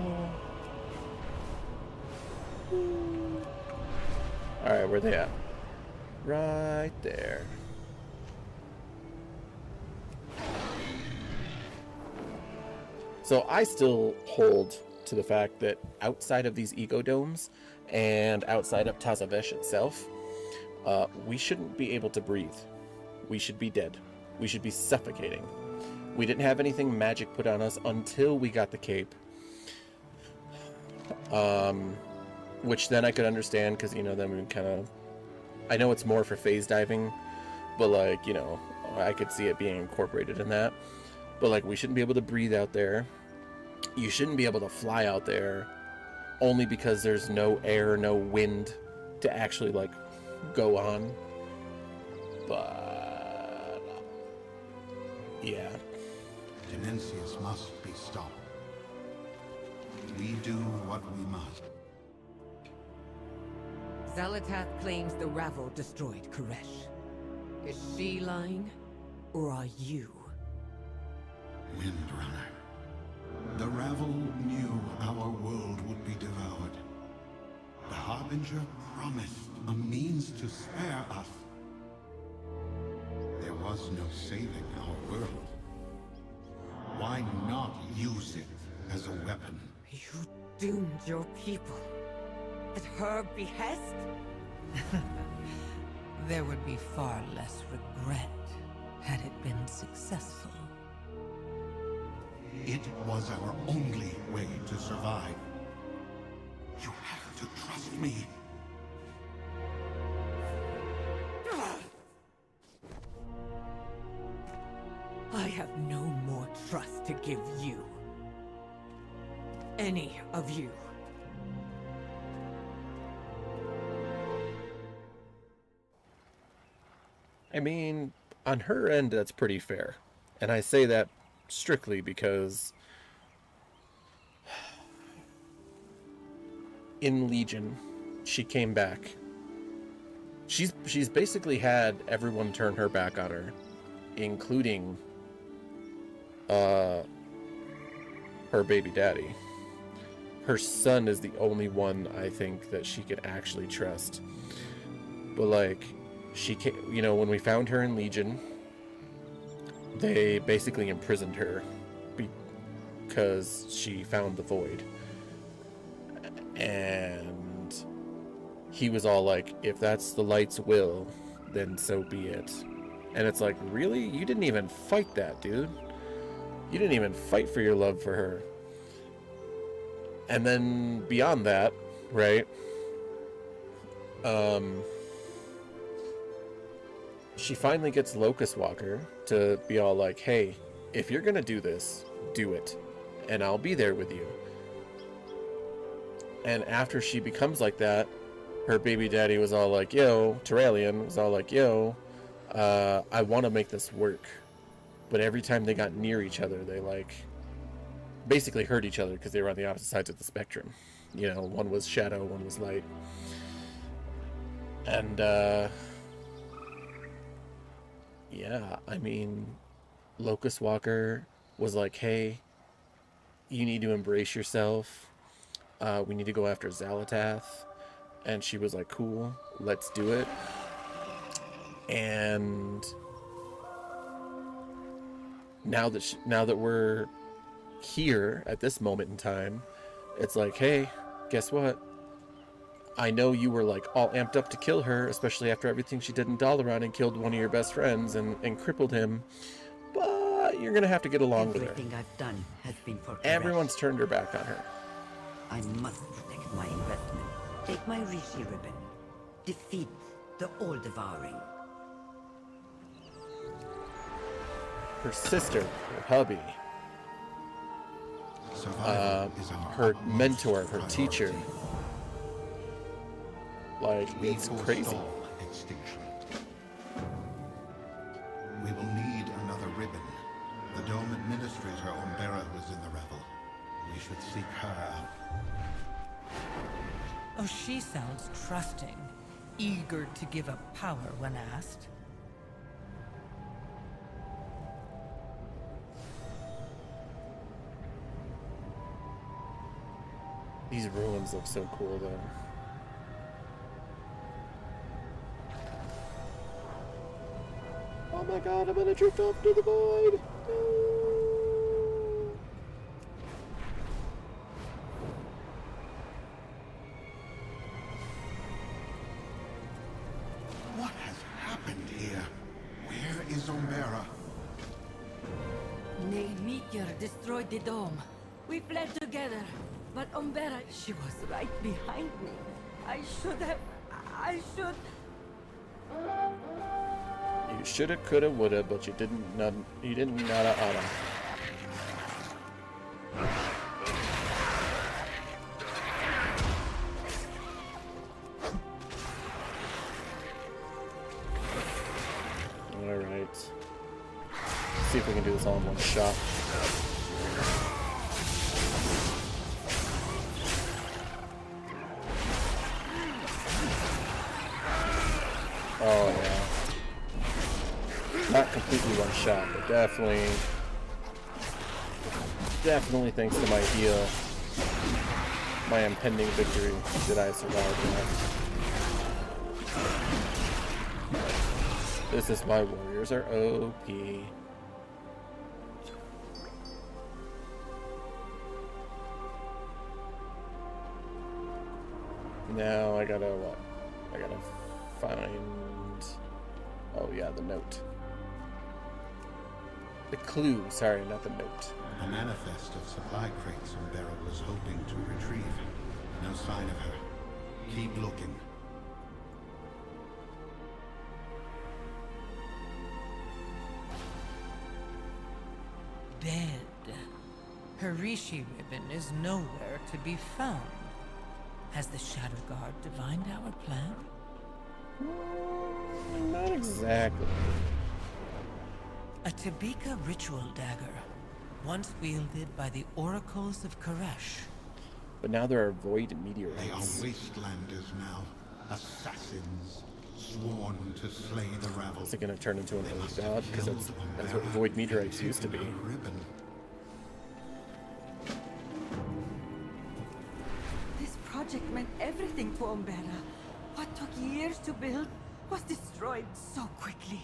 Alright, where they at? Right there. So I still hold to the fact that outside of these eco domes and outside of Tazavesh itself, we shouldn't be able to breathe. We should be dead. We should be suffocating. We didn't have anything magic put on us until we got the cape. Which then I could understand, because, you know, then we kind of... I know it's more for phase diving, but, like, you know, I could see it being incorporated in that. But, like, we shouldn't be able to breathe out there. You shouldn't be able to fly out there, only because there's no air, no wind to actually, like, go on. But... yeah. Demencius must be stopped. We do what we must. Zalatath claims the Ravel destroyed Koresh. Is she lying? Or are you? Windrunner. The Ravel knew our world would be devoured. The Harbinger promised a means to spare us. There was no saving our world. Why not use it as a weapon? You doomed your people. At her behest? There would be far less regret had it been successful. It was our only way to survive. You have to trust me. I have no more trust to give you. Any of you. I mean, on her end, that's pretty fair. And I say that strictly because in Legion, she came back. She's basically had everyone turn her back on her, including her baby daddy. Her son is the only one I think that she could actually trust. But like, she came, you know, when we found her in Legion, they basically imprisoned her because she found the void. And he was all like, if that's the light's will, then so be it. And it's like, really? You didn't even fight that, dude. You didn't even fight for your love for her. And then beyond that, right? She finally gets Locust Walker to be all like, hey, if you're gonna do this, do it. And I'll be there with you. And after she becomes like that, her baby daddy was all like, yo, Terralion was all like, yo, I want to make this work. But every time they got near each other, they like basically hurt each other because they were on the opposite sides of the spectrum. You know, one was shadow, one was light. And yeah, I mean, Locust Walker was like, hey, you need to embrace yourself. We need to go after Zalatath. And she was like, cool, let's do it. And now that we're here at this moment in time, it's like, hey, guess what? I know you were like all amped up to kill her, especially after everything she did in Dalaran and killed one of your best friends and crippled him. But you're gonna have to get along with her. Everything I've done has been for Koresh. Everyone's turned her back on her. I must protect my investment. Take my Rishi ribbon. Defeat the all-devouring. Her sister, her hubby, her mentor, her teacher. Like, it's crazy. Extinction. We will need another ribbon. The Dome Administrator Umbera was in the revel. We should seek her out. Oh, she sounds trusting, eager to give up power when asked. These ruins look so cool, though. Oh my god, I'm gonna drift off to the void! No. What has happened here? Where is Umbera? Nay, meteor destroyed the dome. We fled together, but Umbera, she was right behind me. I should... You shoulda, coulda, woulda, but you didn't nada, oughta. Alright. See if we can do this all in one shot. Oh yeah. Not completely one shot, but definitely thanks to my heal, my impending victory, did I survive that. This is why warriors are OP. Now I gotta what? I gotta find... Oh yeah, the note. The clue, sorry, not the note. A manifest of supply crates Umbera was hoping to retrieve. No sign of her. Keep looking. Dead. Her Rishi ribbon is nowhere to be found. Has the Shadow Guard divined our plan? Not exactly. A Tabika ritual dagger, once wielded by the oracles of Koresh. But now there are void meteorites. They are wastelanders now. Assassins. Sworn to slay the rabble. Is it going to turn into an old god? Because that's what void meteorites used to be. This project meant everything to Umbera. What took years to build was destroyed so quickly.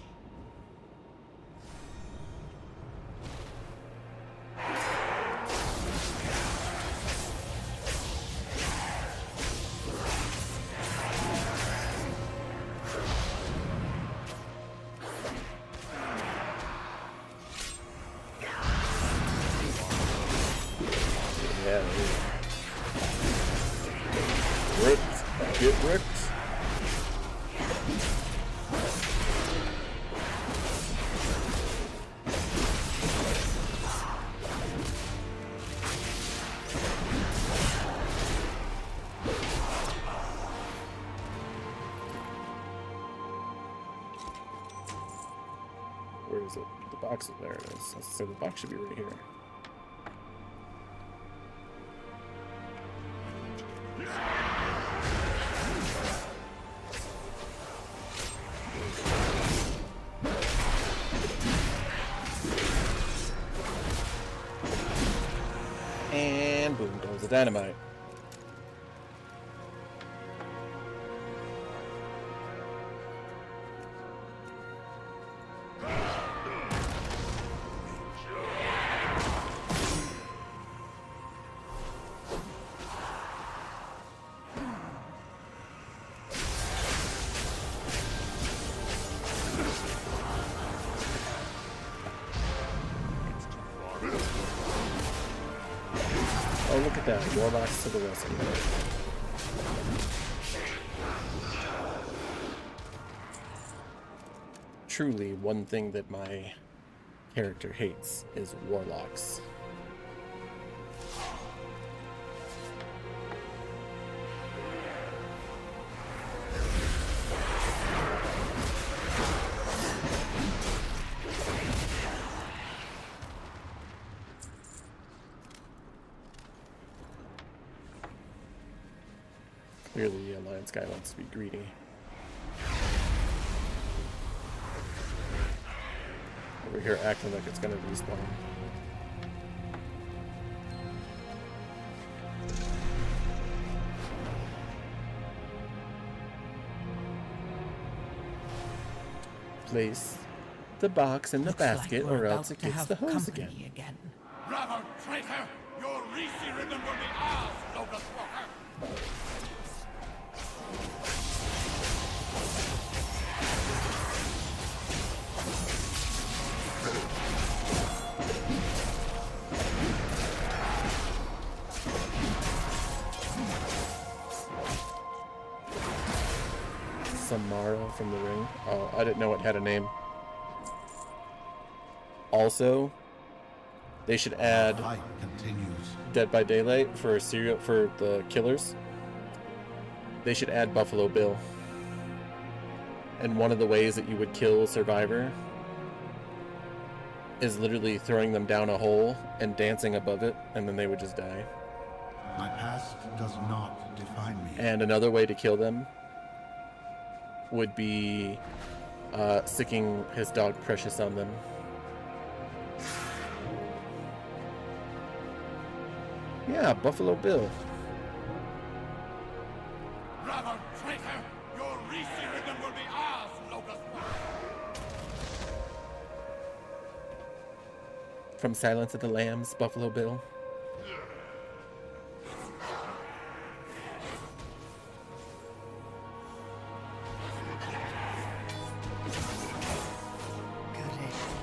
Yeah. Ripped. Get ripped. Where is it? The box, there it is. I was gonna say the box should be right here. And boom goes the dynamite. Oh, look at that. Warlocks to the rescue. Truly, one thing that my character hates is warlocks. Clearly, the Alliance guy wants to be greedy. Over here acting like it's gonna respawn. Place the box in the basket or else it gets the hose again. Bravo, traitor! Your Reese ribbon will be ours, Locust Walker! Samara from the Ring. Oh, I didn't know it had a name. Also, they should add Dead by Daylight for the killers. They should add Buffalo Bill. And one of the ways that you would kill a survivor is literally throwing them down a hole and dancing above it, and then they would just die. My past does not define me. And another way to kill them would be sticking his dog Precious on them. Yeah, Buffalo Bill. Bravo, traitor! Your Reese ribbon will be ours, Locust Walker! From Silence of the Lambs, Buffalo Bill.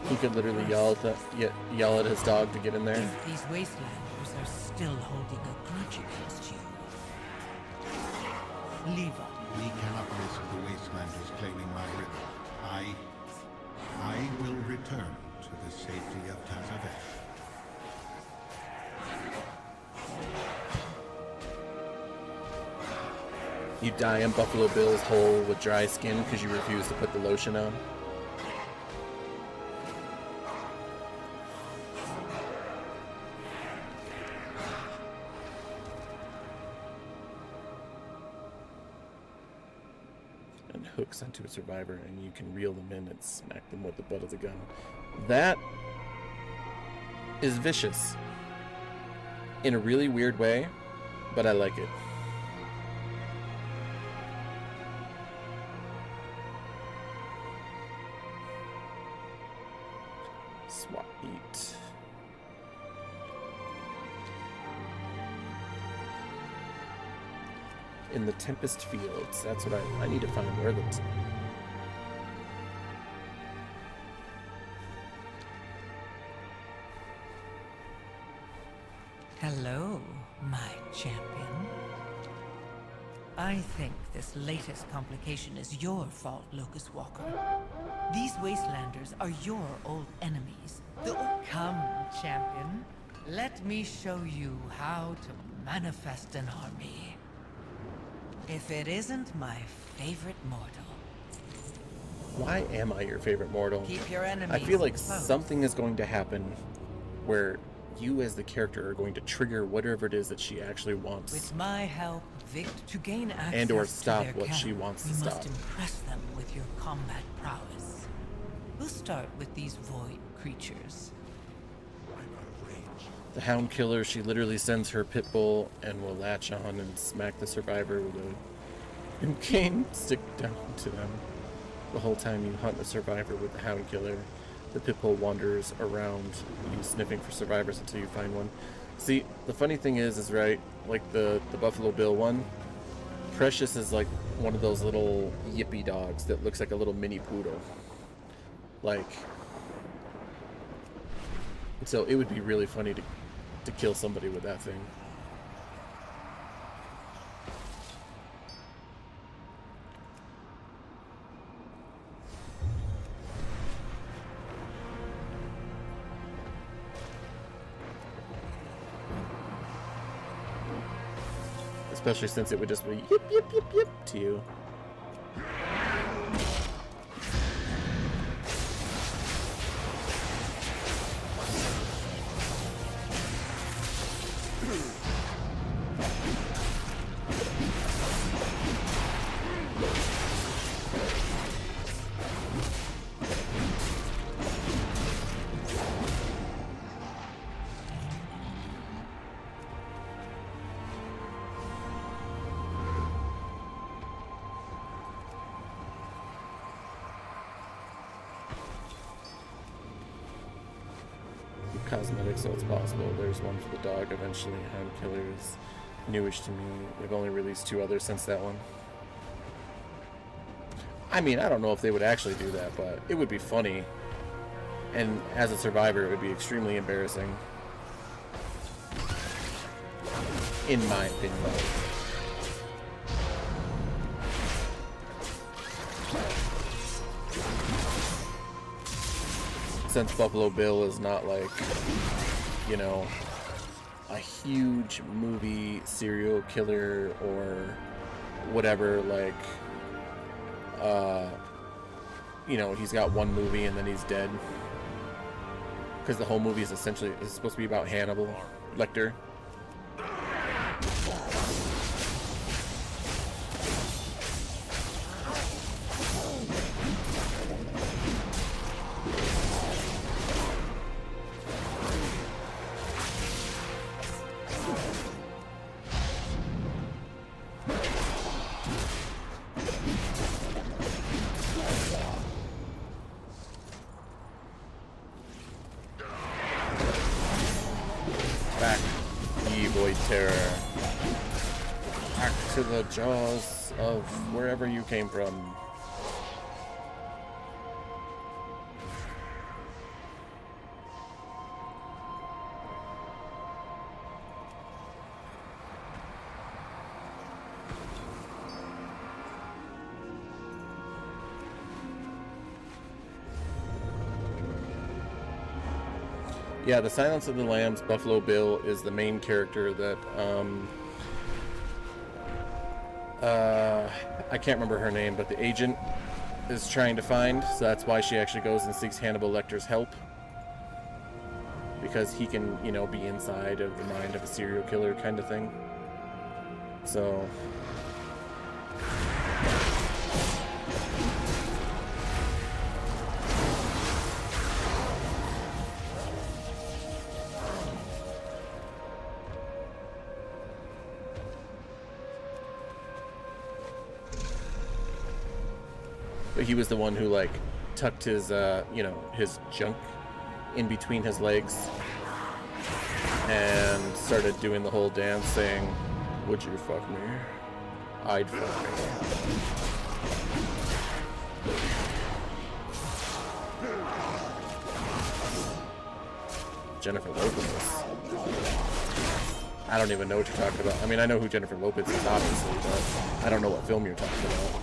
He could literally yell at his dog to get in there. These wastelanders are still holding a grudge against you. Leave up. We cannot risk the wastelanders claiming my ribbon. I will return to the safety of Tazavesh. You die in Buffalo Bill's hole with dry skin because you refuse to put the lotion on. And hooks onto a survivor and you can reel them in and smack them with the butt of the gun. That is vicious. In a really weird way, but I like it. Swap meet. In the Tempest Fields. That's what I need to find where the... Hello, my champion. I think this latest complication is your fault, Locust Walker. These wastelanders are your old enemies. Come, champion. Let me show you how to manifest an army. If it isn't my favorite mortal. Why am I your favorite mortal? Keep your enemies I feel like close. something is going to happen where you as the character are going to trigger whatever it is that she actually wants. With my help, Vic, to gain access and or to stop their what camp, she wants to we stop. must impress them with your combat prowess. We'll start with these void creatures. The Hound Killer, she literally sends her pit bull and will latch on and smack the survivor with a cane stick down to them. The whole time you hunt the survivor with the Hound Killer, the pit bull wanders around you sniffing for survivors until you find one. See, the funny thing is right, like the Buffalo Bill one, Precious is like one of those little yippy dogs that looks like a little mini poodle. Like, so it would be really funny to kill somebody with that thing. Especially since it would just be yip, yip, yip, yip to you. Cosmetic, so it's possible. There's one for the dog eventually. Hound Killer is newish to me. They've only released 2 others since that one. I mean, I don't know if they would actually do that, but it would be funny. And as a survivor, it would be extremely embarrassing. In my opinion. Since Buffalo Bill is not like, you know, a huge movie serial killer or whatever, like, you know, he's got one movie and then he's dead. Because the whole movie is essentially, it's supposed to be about Hannibal Lecter. Back, ye void terror. Back to the jaws of wherever you came from. Yeah, the Silence of the Lambs, Buffalo Bill is the main character that, I can't remember her name, but the agent is trying to find, so that's why she actually goes and seeks Hannibal Lecter's help. Because he can, you know, be inside of the mind of a serial killer kind of thing. So... But he was the one who, like, tucked his, you know, his junk in between his legs and started doing the whole dance saying, "Would you fuck me? I'd fuck you." Jennifer Lopez. I don't even know what you're talking about. I mean, I know who Jennifer Lopez is, obviously, but I don't know what film you're talking about.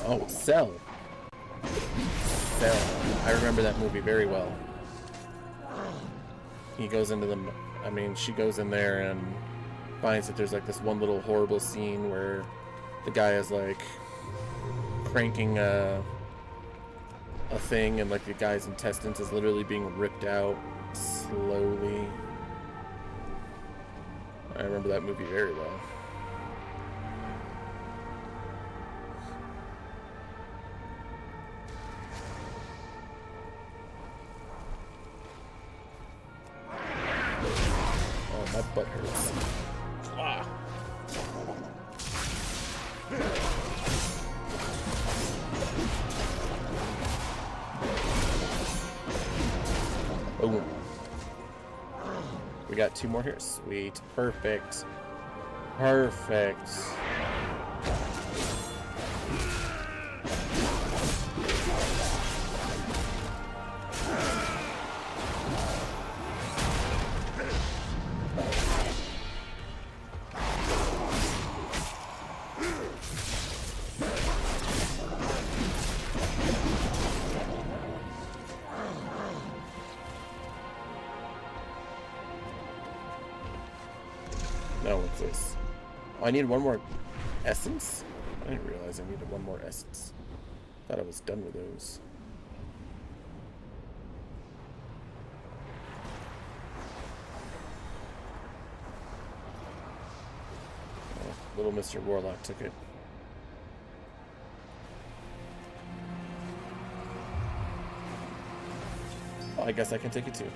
Oh, Cell. Cell. I remember that movie very well. He goes into the... I mean, she goes in there and finds that there's like this one little horrible scene where the guy is like cranking a thing and like the guy's intestines is literally being ripped out slowly. I remember that movie very well. My butt hurts. Ah. Boom. We got 2 more here. Sweet. Perfect. Perfect. I need one more essence? I didn't realize I needed one more essence. Thought I was done with those. Oh, little Mr. Warlock took it. Oh, I guess I can take it too.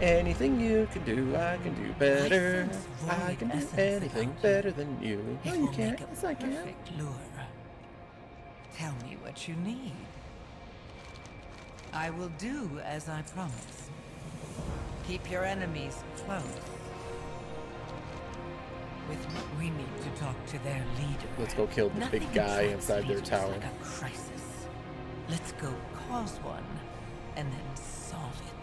Anything you can do, I can do better. I can do anything better than you. No, you can't. Yes, I can. Perfect lure. Tell me what you need. I will do as I promised. Keep your enemies close. With we need to talk to their leader. Let's go kill the big guy inside their tower. Like a crisis. Let's go cause one, and then solve it.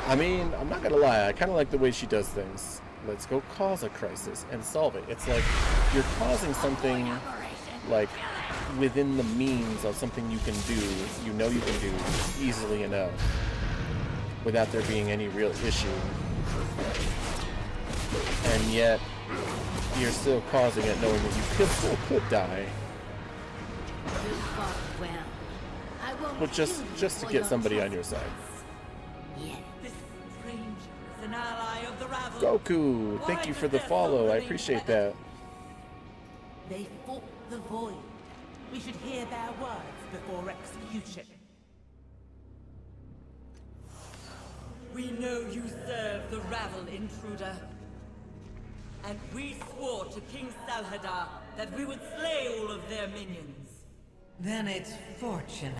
I mean, I'm not gonna lie, I kind of like the way she does things. Let's go cause a crisis and solve it. It's like you're causing something like within the means of something you can do, you know you can do easily enough without there being any real issue. And yet, you're still causing it knowing that you still could die. But just to get somebody on your side. An ally of the rabble. Goku, thank you for the follow. I appreciate that. They fought the void. We should hear their words before execution. We know you serve the rabble, intruder. And we swore to King Salhadar that we would slay all of their minions. Then it's fortunate